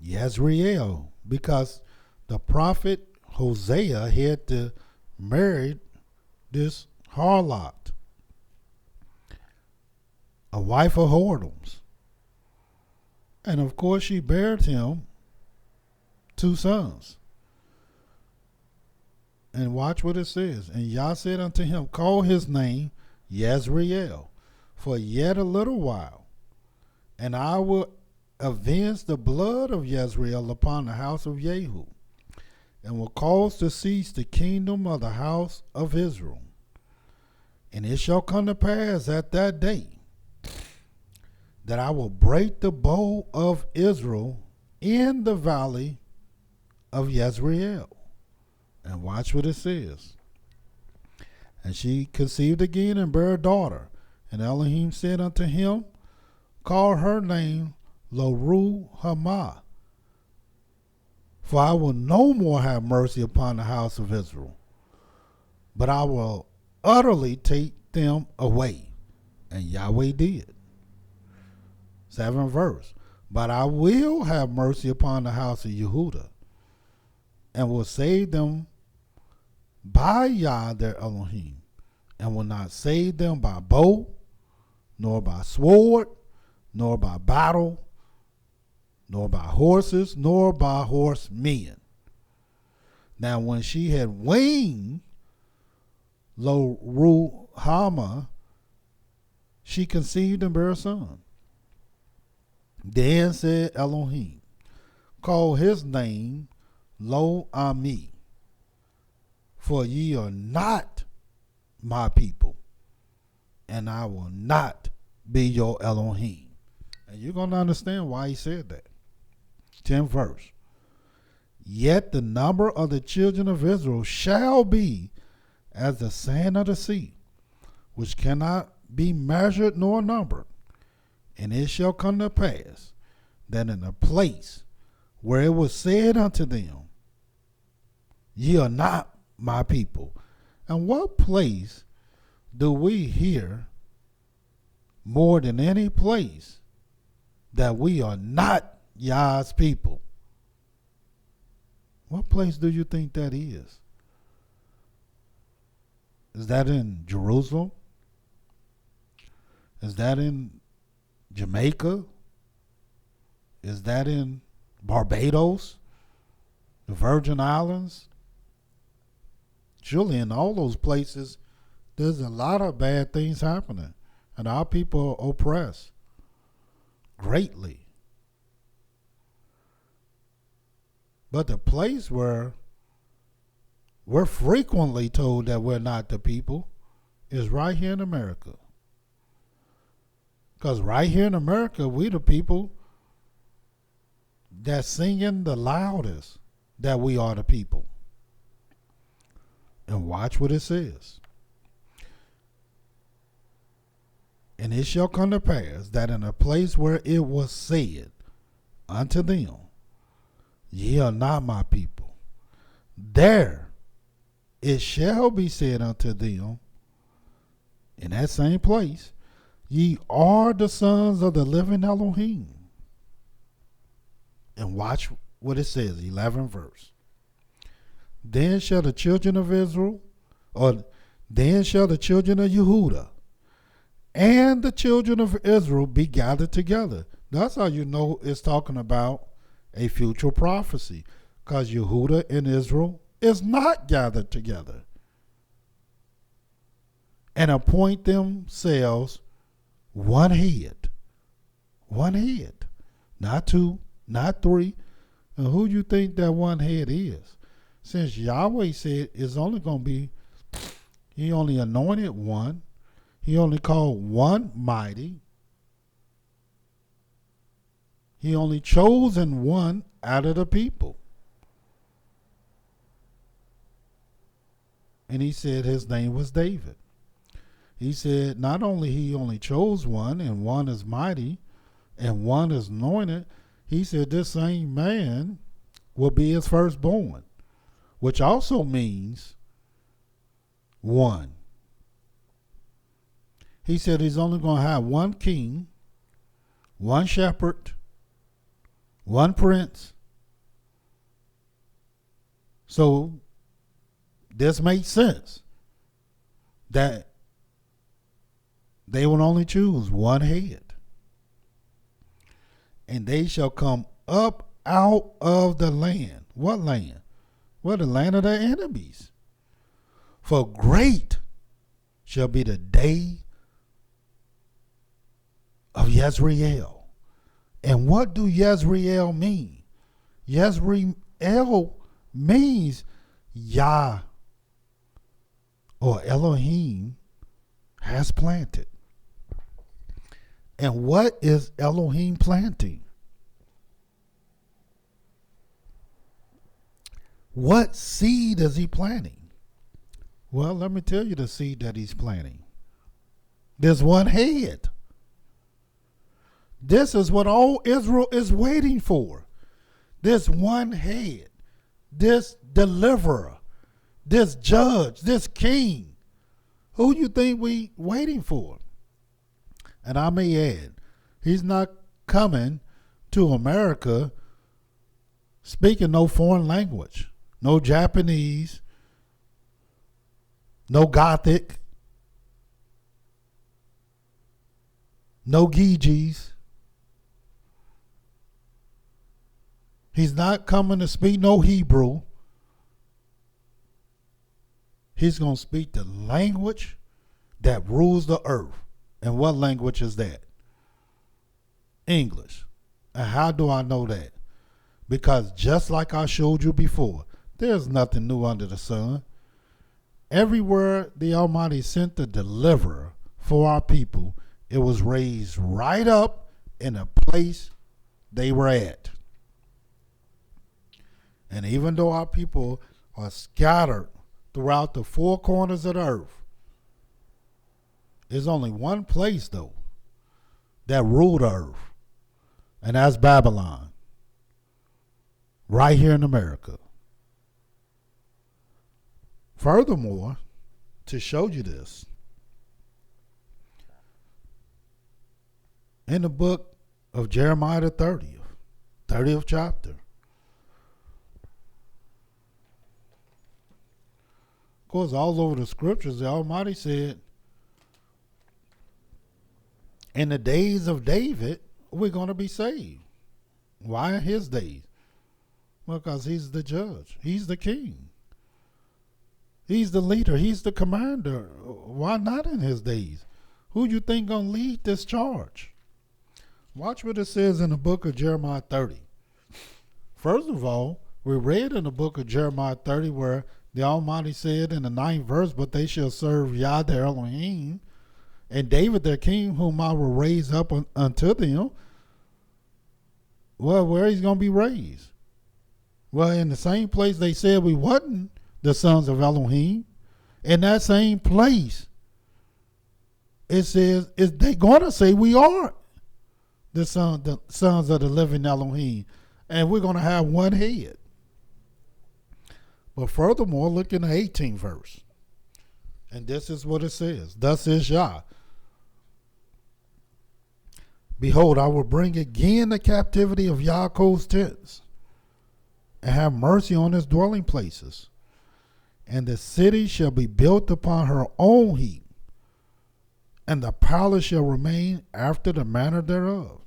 YIsraEL, because the prophet Hosea had to marry this harlot, a wife of whoredoms. And of course she bare him 2 sons. And watch what it says. And Yah said unto him, call his name YIsraEL, for yet a little while, and I will avenge the blood of YIsraEL upon the house of Jehu, and will cause to cease the kingdom of the house of Israel. And it shall come to pass at that day that I will break the bow of Israel in the valley of Yisrael. And watch what it says. And she conceived again and bare a daughter. And Elohim said unto him, call her name lo ruhamah. For I will no more have mercy upon the house of Israel, but I will utterly take them away. And Yahweh did. 7th verse. But I will have mercy upon the house of Yehudah, and will save them by Yah their Elohim, and will not save them by bow, nor by sword, nor by battle, nor by horses, nor by horsemen. Now when she had weaned lo ruhamah, she conceived and bare a son. Then said Elohim, call his name Lo Ami, for ye are not my people, and I will not be your Elohim. And you're going to understand why he said that. 10th verse. Yet the number of the children of Israel shall be as the sand of the sea, which cannot be measured nor numbered. And it shall come to pass that in the place where it was said unto them, ye are not my people. And what place do we hear more than any place that we are not Yah's people? What place do you think that is? Is that in Jerusalem? Is that in Jamaica? Is that in Barbados? The Virgin Islands? Surely in all those places, there's a lot of bad things happening. And our people are oppressed greatly. But the place where we're frequently told that we're not the people is right here in America. Because right here in America, we the people that's singing the loudest that we are the people. And watch what it says. And it shall come to pass that in a place where it was said unto them, ye are not my people, there it shall be said unto them, in that same place, ye are the sons of the living Elohim. And watch what it says, 11th verse. Then shall the children of Israel, or then shall the children of Yehudah and the children of Israel be gathered together. That's how you know it's talking about a future prophecy, because Yehudah and Israel is not gathered together. And appoint themselves one head. One head. Not two, not three. And who do you think that one head is? Since Yahweh said it's only going to be, he only anointed one. He only called one mighty. He only chosen one out of the people. And he said his name was David. He said not only he only chose one, and one is mighty, and one is anointed, he said this same man will be his firstborn, which also means one. He said he's only going to have one king, one shepherd, one prince. So this makes sense that they will only choose one head. And they shall come up out of the land. What land? Well, the land of their enemies. For great shall be the day of YIsraEL. And what do YIsraEL mean? YIsraEL means Yah, or Elohim, has planted. And what is Elohim planting? What seed is he planting? Well, let me tell you the seed that he's planting. There's one head. This is what all Israel is waiting for. This one head, this deliverer, this judge, this king. Who you think we waiting for? And I may add, he's not coming to America speaking no foreign language, no Japanese, no Gothic, no Geegees. He's not coming to speak no Hebrew. He's going to speak the language that rules the earth. And what language is that? English. And how do I know that? Because just like I showed you before, there's nothing new under the sun. Everywhere the Almighty sent the deliverer for our people, it was raised right up in the place they were at. And even though our people are scattered throughout the four corners of the earth, there's only one place, though, that ruled the earth, and that's Babylon, right here in America. Furthermore, to show you this, in the book of Jeremiah the 30th chapter, of course, all over the scriptures, the Almighty said, in the days of David, we're going to be saved. Why in his days? Well, because he's the judge. He's the king. He's the leader. He's the commander. Why not in his days? Who you think going to lead this charge? Watch what it says in the book of Jeremiah 30. First of all, we read in the book of Jeremiah 30 where the Almighty said in the 9th verse, but they shall serve Yah their Elohim, and David their king, whom I will raise up unto them. Well, where he's going to be raised? Well, in the same place they said we wasn't the sons of Elohim. In that same place, it says, they're going to say we are the sons of the living Elohim, and we're going to have one head. But furthermore, look in the 18th verse. And this is what it says. Thus is Yah. Behold, I will bring again the captivity of Yaakov's tents, and have mercy on his dwelling places. And the city shall be built upon her own heap, and the palace shall remain after the manner thereof.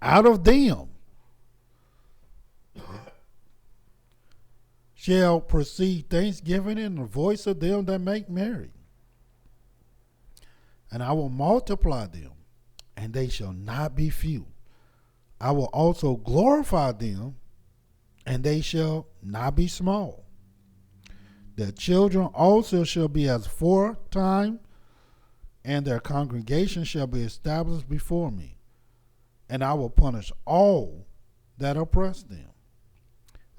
Out of them shall proceed thanksgiving and the voice of them that make merry. And I will multiply them, and they shall not be few. I will also glorify them, and they shall not be small. Their children also shall be as aforetime, and their congregation shall be established before me. And I will punish all that oppress them.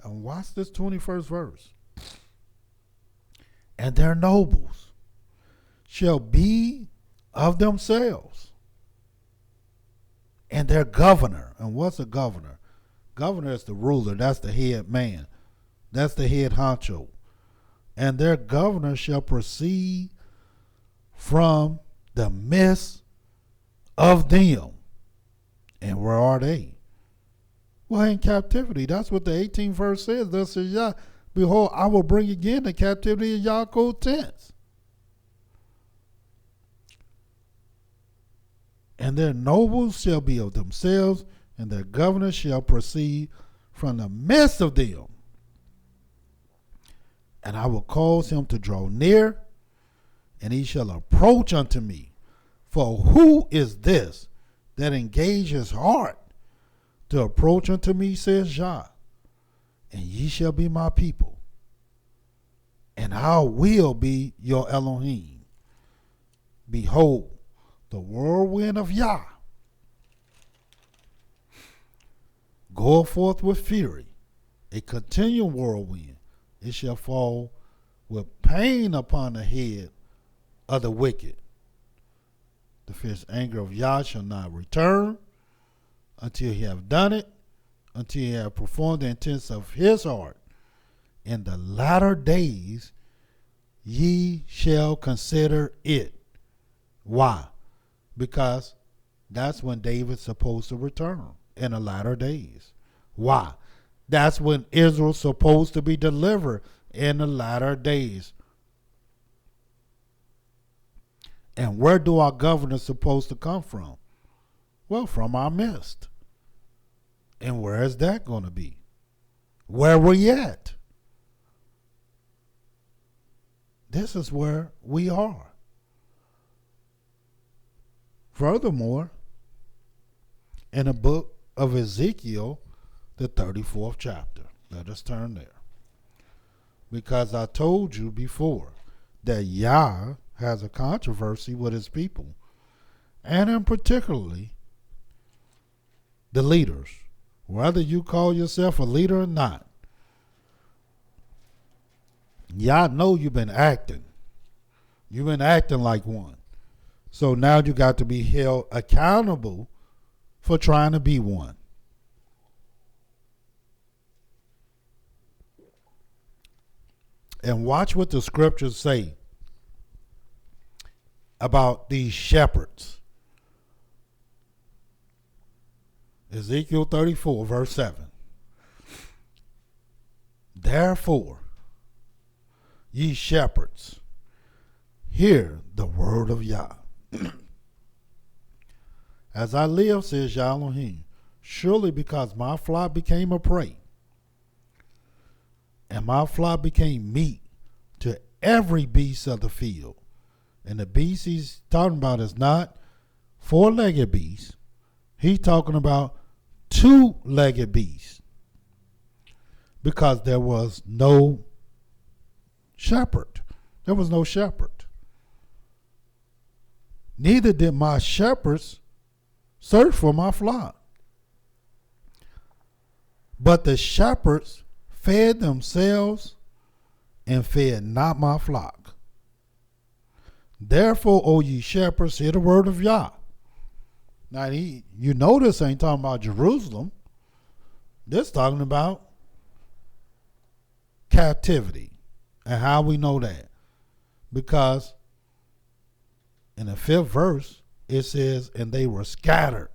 And watch this 21st verse. And their nobles shall be of themselves, and their governor. And what's a governor? Governor is the ruler. That's the head man. That's the head honcho. And their governor shall proceed from the midst of them. And where are they? Well, in captivity. That's what the 18th verse says. Thus says Yah, behold, I will bring again the captivity of Yaakov's tents. And their nobles shall be of themselves, and their governors shall proceed from the midst of them. And I will cause him to draw near, and he shall approach unto me. For who is this that engage his heart to approach unto me, says Yah? And ye shall be my people, and I will be your Elohim. Behold, the whirlwind of Yah goeth forth with fury, a continual whirlwind. It shall fall with pain upon the head of the wicked. The fierce anger of Yah shall not return until he have done it, until he have performed the intents of his heart. In the latter days ye shall consider it. Why? Because that's when David's supposed to return, in the latter days. Why? That's when Israel's supposed to be delivered, in the latter days. And where do our governors supposed to come from? Well, from our midst. And where is that going to be? Where we at? This is where we are. Furthermore, in the book of Ezekiel, the 34th chapter. Let us turn there. Because I told you before that Yah has a controversy with his people, and in particularly the leaders. Whether you call yourself a leader or not, Yah know you've been acting. You've been acting like one. So now you got to be held accountable for trying to be one. And watch what the scriptures say about these shepherds. Ezekiel 34, verse 7. Therefore, ye shepherds, hear the word of Yah. As I live, says Yah Elohim, surely because my flock became a prey, and my flock became meat to every beast of the field. And the beast he's talking about is not four-legged beasts. He's talking about two-legged beasts. Because there was no shepherd. There was no shepherd. Neither did my shepherds search for my flock. But the shepherds fed themselves and fed not my flock. Therefore, O ye shepherds, hear the word of Yah. Now, you know this ain't talking about Jerusalem. This talking about captivity. And how we know that? Because in the 5th verse, it says, and they were scattered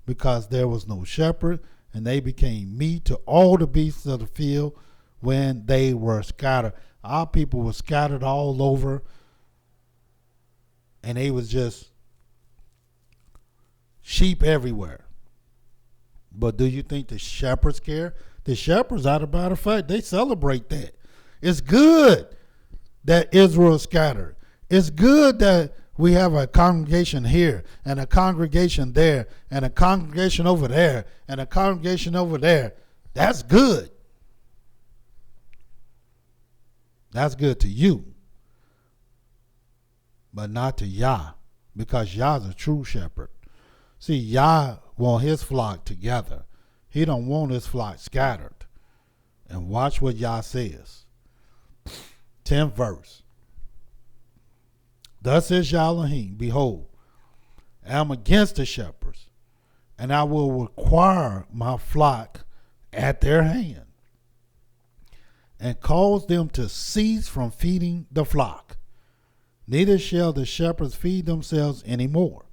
because there was no shepherd, and they became meat to all the beasts of the field when they were scattered. Our people were scattered all over, and they was just sheep everywhere. But do you think the shepherds care? The shepherds, out of matter of fact, they celebrate that. It's good that Israel is scattered. It's good that we have a congregation here and a congregation there and a congregation over there and a congregation over there. That's good. That's good to you, but not to Yah, because Yah's a true shepherd. See, Yah want his flock together. He don't want his flock scattered. And watch what Yah says. 10th verse. Thus says Yah Elohim, behold, I am against the shepherds, and I will require my flock at their hand, and cause them to cease from feeding the flock. Neither shall the shepherds feed themselves any more,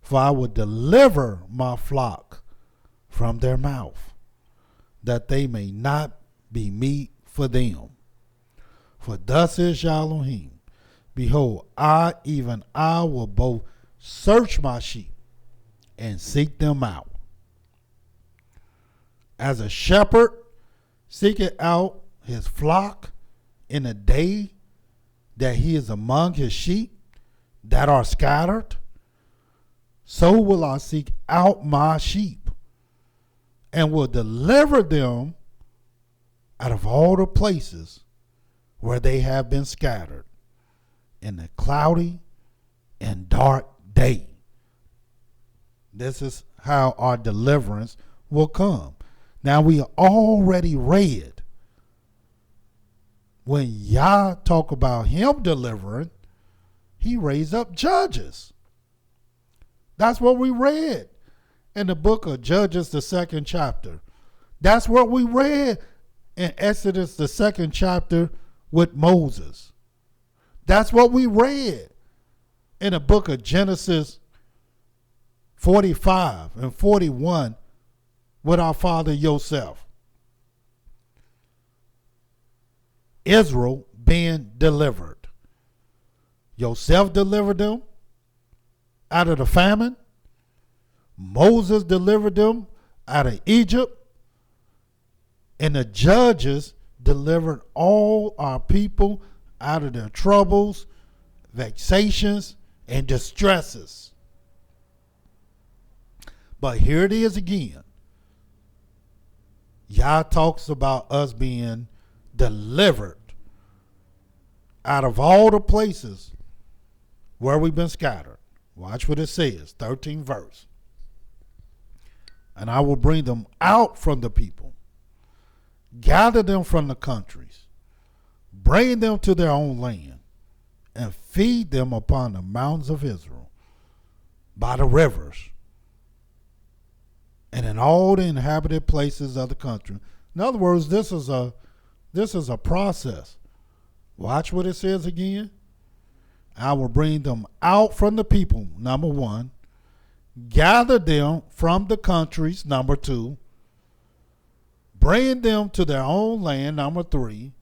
for I will deliver my flock from their mouth, that they may not be meat for them. For thus says Yah Elohim, behold, I, even I, will both search my sheep and seek them out. As a shepherd seeketh out his flock in the day that he is among his sheep that are scattered, so will I seek out my sheep and will deliver them out of all the places where they have been scattered in the cloudy and dark day. This is how our deliverance will come. Now, we already read when Yah talk about him delivering, he raised up judges. That's what we read in the book of Judges, the 2nd chapter. That's what we read in Exodus, the 2nd chapter with Moses. That's what we read in the book of Genesis 45 and 41 with our father Joseph. Israel being delivered. Joseph delivered them out of the famine. Moses delivered them out of Egypt. And the judges delivered all our people out of their troubles, vexations, and distresses. But here it is again. Yah talks about us being delivered out of all the places where we've been scattered. Watch what it says, 13th verse. And I will bring them out from the people, gather them from the countries, bring them to their own land, and feed them upon the mountains of Israel, by the rivers, and in all the inhabited places of the country. In other words, this is a process. Watch what it says again. I will bring them out from the people, number 1. Gather them from the countries, number 2. Bring them to their own land, number 3.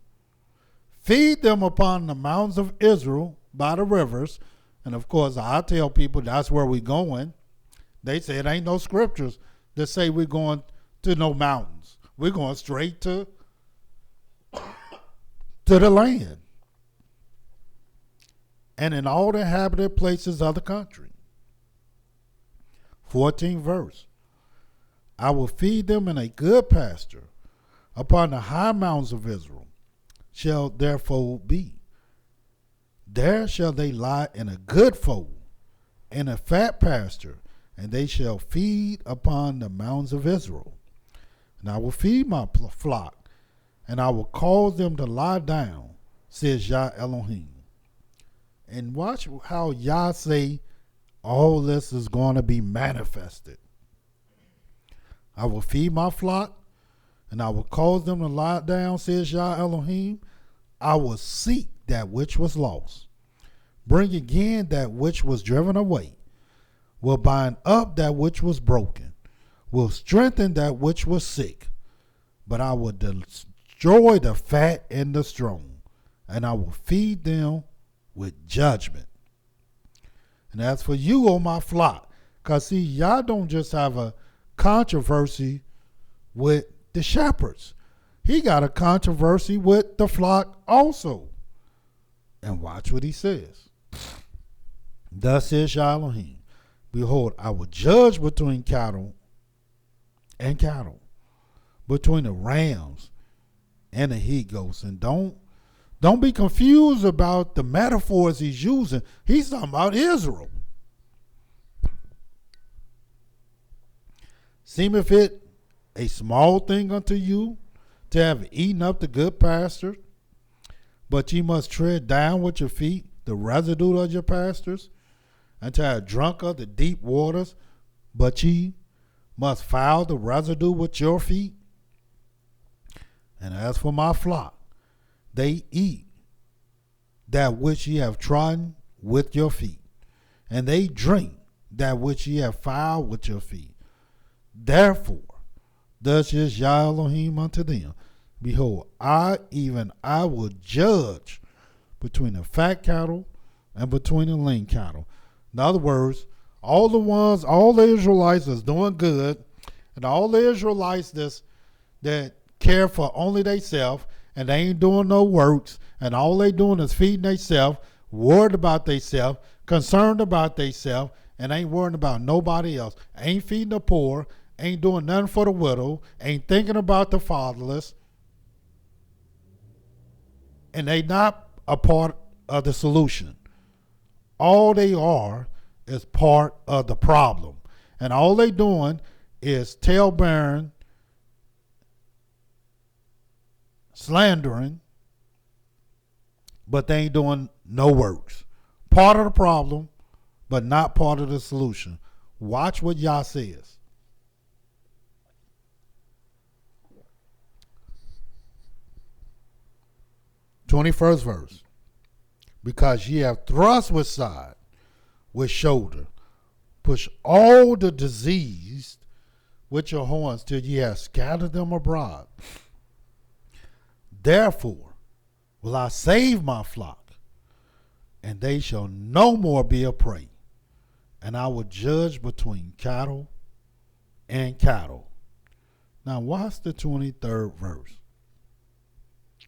Feed them upon the mountains of Israel by the rivers. And of course, I tell people that's where we're going. They say it ain't no scriptures that say we're going to no mountains. We're going straight to the land. And in all the inhabited places of the country. 14th verse. I will feed them in a good pasture upon the high mountains of Israel shall their fold be. There shall they lie in a good fold, in a fat pasture, and they shall feed upon the mountains of Israel. And I will feed my flock, and I will cause them to lie down, says Yah Elohim. And watch how Yah say all this is going to be manifested. I will feed my flock, and I will cause them to lie down, says Yah Elohim. I will seek that which was lost, bring again that which was driven away, will bind up that which was broken, will strengthen that which was sick. But I will destroy the fat and the strong, and I will feed them with judgment. And as for you, O my flock, because see, y'all don't just have a controversy with the shepherds. He got a controversy with the flock also. And watch what he says. Thus says Yah Elohim, behold, I will judge between cattle and cattle, between the rams and the he-goats. And don't be confused about the metaphors he's using. He's talking about Israel. Seemeth it a small thing unto you to have eaten up the good pasture, but ye must tread down with your feet the residue of your pastures, and to have drunk of the deep waters, but ye must foul the residue with your feet. And as for my flock, they eat that which ye have trodden with your feet, and they drink that which ye have fouled with your feet. Therefore, thus is Yah Elohim unto them, behold, I will judge between the fat cattle and between the lean cattle. In other words, all the Israelites that's doing good, and all the Israelites that care for only themselves, and they ain't doing no works, and all they doing is feeding themselves, worried about themselves, concerned about themselves, and ain't worrying about nobody else. Ain't feeding the poor, ain't doing nothing for the widow, ain't thinking about the fatherless, and they not a part of the solution. All they are is part of the problem. And all they doing is tale-bearing, slandering, but they ain't doing no works. Part of the problem, but not part of the solution. Watch what Yah says. "21st verse. Because ye have thrust with side, with shoulder, push all the diseased with your horns till ye have scattered them abroad. Therefore will I save my flock, and they shall no more be a prey. And I will judge between cattle and cattle." Now watch the 23rd verse.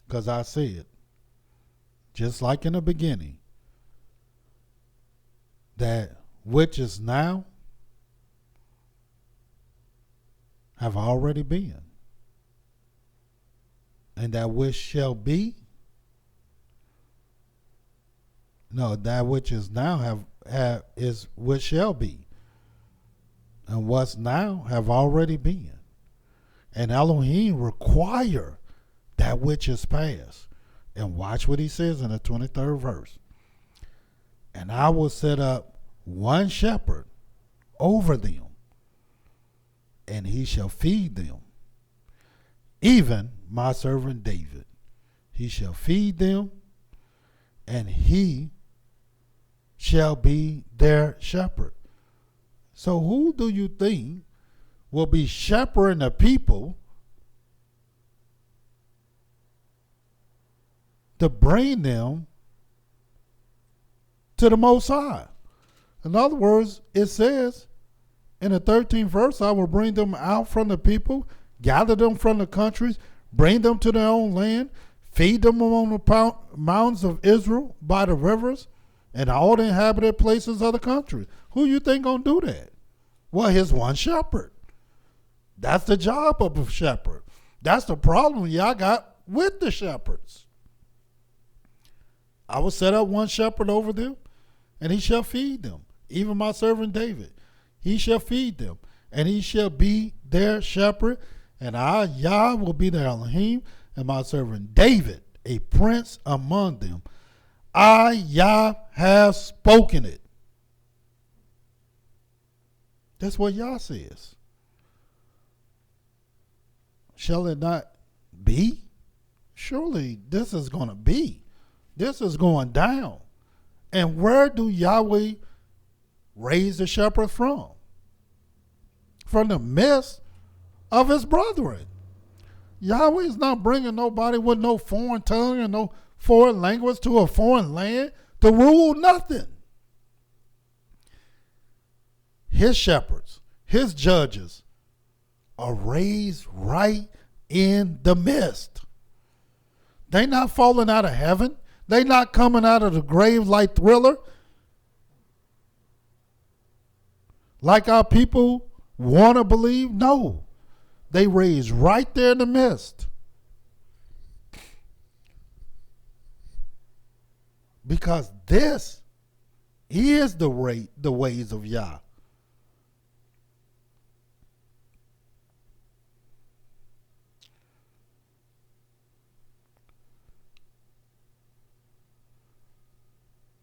Because I said, just like in the beginning, that which is now have already been, and that which shall be, no, that which is now is what shall be, and what's now have already been. And Elohim require that which is past. And watch what he says in the 23rd verse. "And I will set up one shepherd over them, and he shall feed them, even my servant David. He shall feed them, and he shall be their shepherd." So who do you think will be shepherding the people to bring them to the Most High? In other words, it says in the 13th verse, "I will bring them out from the people, gather them from the countries, bring them to their own land, feed them among the mountains of Israel by the rivers, and all the inhabited places of the country." Who you think gonna do that? Well, his one shepherd. That's the job of a shepherd. That's the problem y'all got with the shepherds. "I will set up one shepherd over them, and he shall feed them, even my servant David. He shall feed them, and he shall be their shepherd, and I, Yah, will be their Elohim, and my servant David, a prince among them. I, Yah, have spoken it." That's what Yah says. Shall it not be? Surely this is going to be. This is going down. And where do Yahweh raise the shepherd from? From the midst of his brethren. Yahweh is not bringing nobody with no foreign tongue and no foreign language to a foreign land to rule nothing. His shepherds, his judges are raised right in the midst. They not falling out of heaven. They not coming out of the grave like Thriller. Like our people want to believe. No. They raised right there in the midst. Because this is the ways of Yah.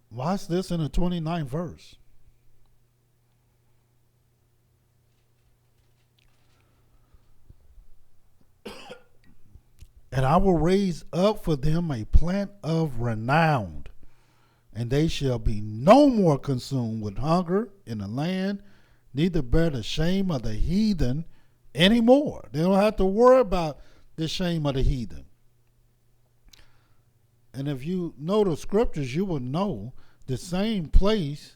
Watch this in the 29th verse. "And I will raise up for them a plant of renown, and they shall be no more consumed with hunger in the land, neither bear the shame of the heathen anymore." They don't have to worry about the shame of the heathen. And if you know the scriptures, you will know the same place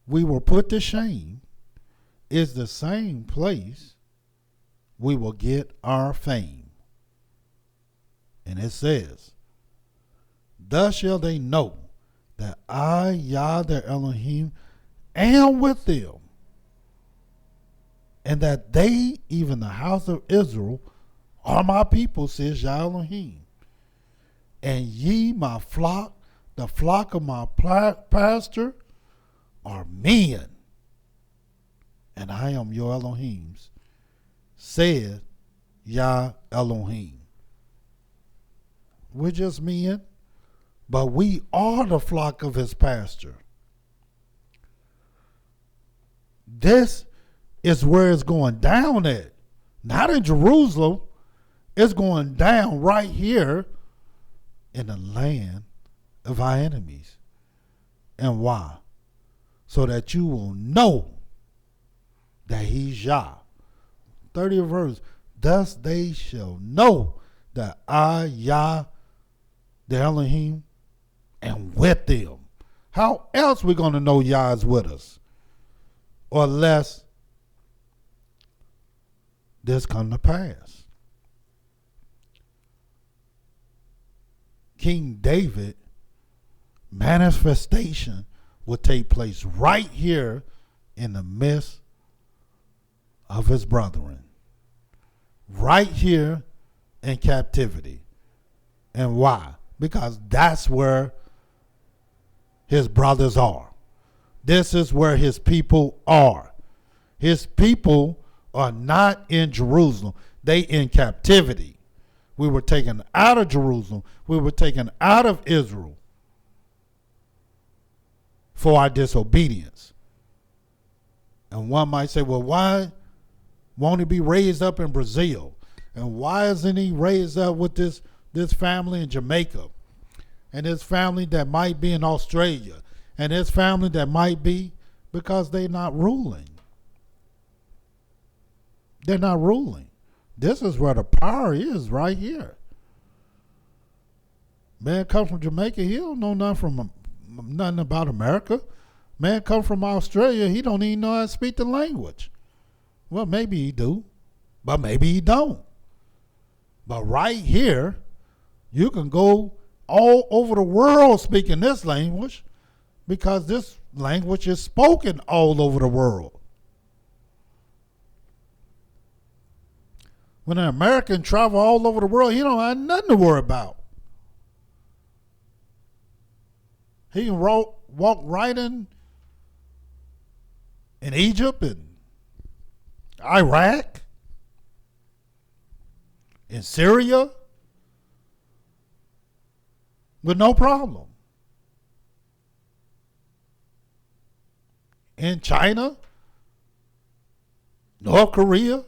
we were put to shame is the same place we will get our fame. And it says, "Thus shall they know that I, Yah, their Elohim, am with them, and that they, even the house of Israel, are my people, says Yah Elohim. And ye, my flock, the flock of my pasture, are men, and I am your Elohims, said Yah Elohim." We're just men, but we are the flock of his pasture. This is where it's going down at. Not in Jerusalem. It's going down right here in the land of our enemies. And why? So that you will know that he's Yah. 30th verse. Thus they shall know that I, Yah, the Elohim, am with them. How else we going to know Yah is with us? Or less this come to pass. King David manifestation will take place right here in the midst of his brethren. Right here in captivity. And why? Because that's where his brothers are. This is where his people are. His people are not in Jerusalem. They in captivity. We were taken out of Jerusalem. We were taken out of Israel for our disobedience. And one might say, well, why won't he be raised up in Brazil? And why isn't he raised up with this family in Jamaica? And his family that might be in Australia? And his family that might be, because they're not ruling. They're not ruling. This is where the power is, right here. Man come from Jamaica, he don't know nothing about America. Man come from Australia, he don't even know how to speak the language. Well, maybe he do, but maybe he don't. But right here, you can go all over the world speaking this language, because this language is spoken all over the world. When an American travel all over the world, he don't have nothing to worry about. He can walk right in Egypt and Iraq, in Syria, with no problem. In China, North Korea,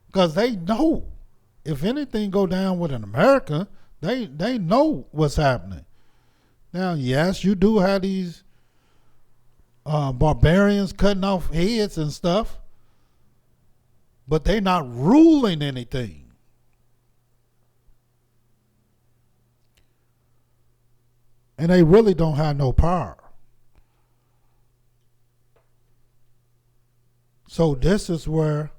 because they know if anything go down with an American, they know what's happening. Now, yes, you do have these barbarians cutting off heads and stuff, but they're not ruling anything. And they really don't have no power. So this is where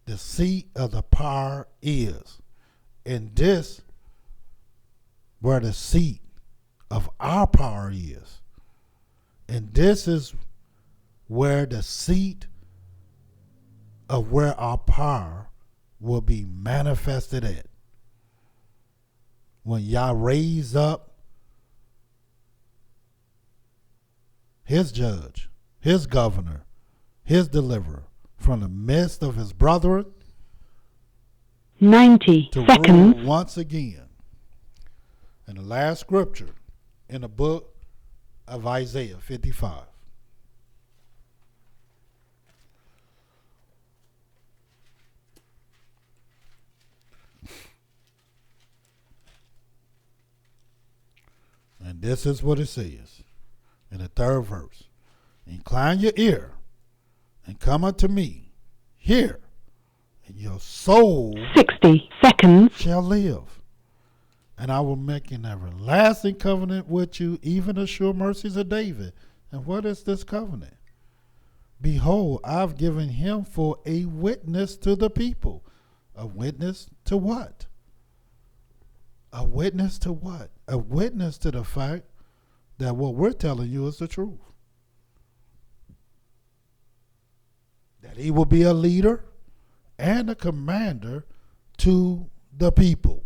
the seat of the power is. And this where the seat of our power is. And this is where the seat of where our power will be manifested at. When Yah raise up his judge, his governor, his deliverer from the midst of his brethren 90 to seconds. rule once again. And the last scripture in the book of Isaiah 55. And this is what it says in the 3rd verse. Incline your ear and come unto me. Hear, and your soul 60 seconds. shall live. And I will make an everlasting covenant with you, even the sure mercies of David. And what is this covenant? Behold, I've given him for a witness to the people. A witness to what? A witness to what? A witness to the fact that what we're telling you is the truth. That he will be a leader and a commander to the people.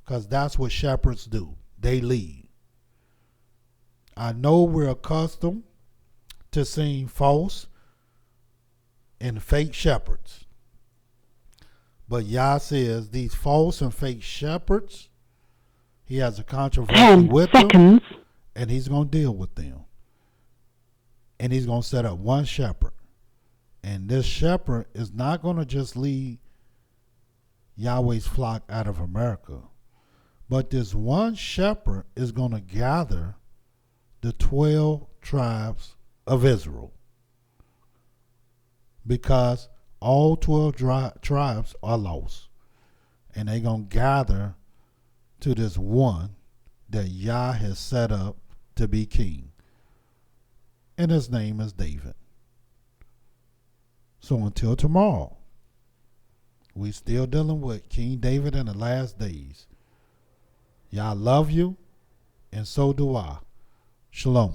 Because that's what shepherds do. They lead. I know we're accustomed to seeing false and fake shepherds. But Yah says these false and fake shepherds, he has a controversy 10 with seconds. them, and he's going to deal with them. And he's going to set up one shepherd. And this shepherd is not going to just lead Yahweh's flock out of America. But this one shepherd is going to gather the 12 tribes of Israel. Because all 12 tribes are lost. And they're going to gather to this one that Yah has set up to be king. And his name is David. So until tomorrow, we still dealing with King David in the last days. Yah love you, and so do I. Shalom.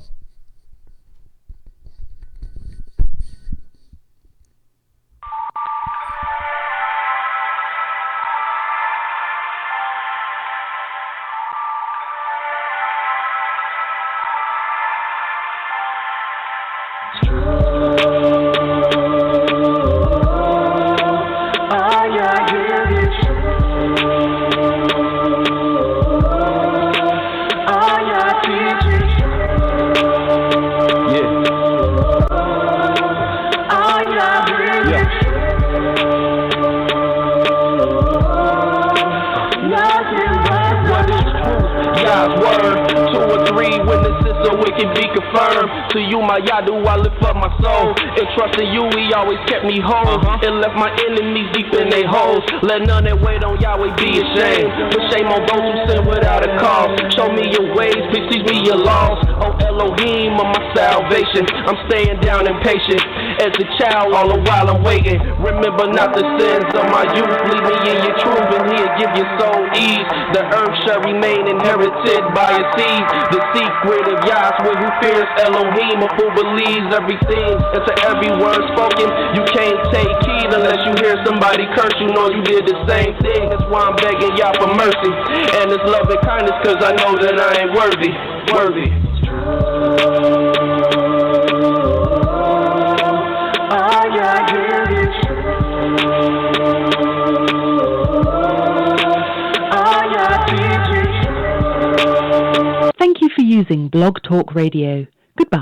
To you, my Yah, do I lift up my soul. And trust in you, he always kept me whole. And left my enemies deep in their holes. Let none that wait on Yahweh be ashamed. But shame on those who sin without a cause. Show me your ways, please teach me your laws. Oh Elohim of my salvation, I'm staying down impatient. As a child, all the while I'm waiting. Remember not the sins of my youth. Lead me in your truth, and he'll give your soul ease. The earth shall remain inherited by a seed. The secret of Yahweh who fears Elohim, a fool believes everything. And to every word spoken, you can't take heed unless you hear somebody curse. You know you did the same thing. That's why I'm begging Yah for mercy and His love and kindness, cause I know that I ain't worthy. Thank you for using Blog Talk Radio. Goodbye.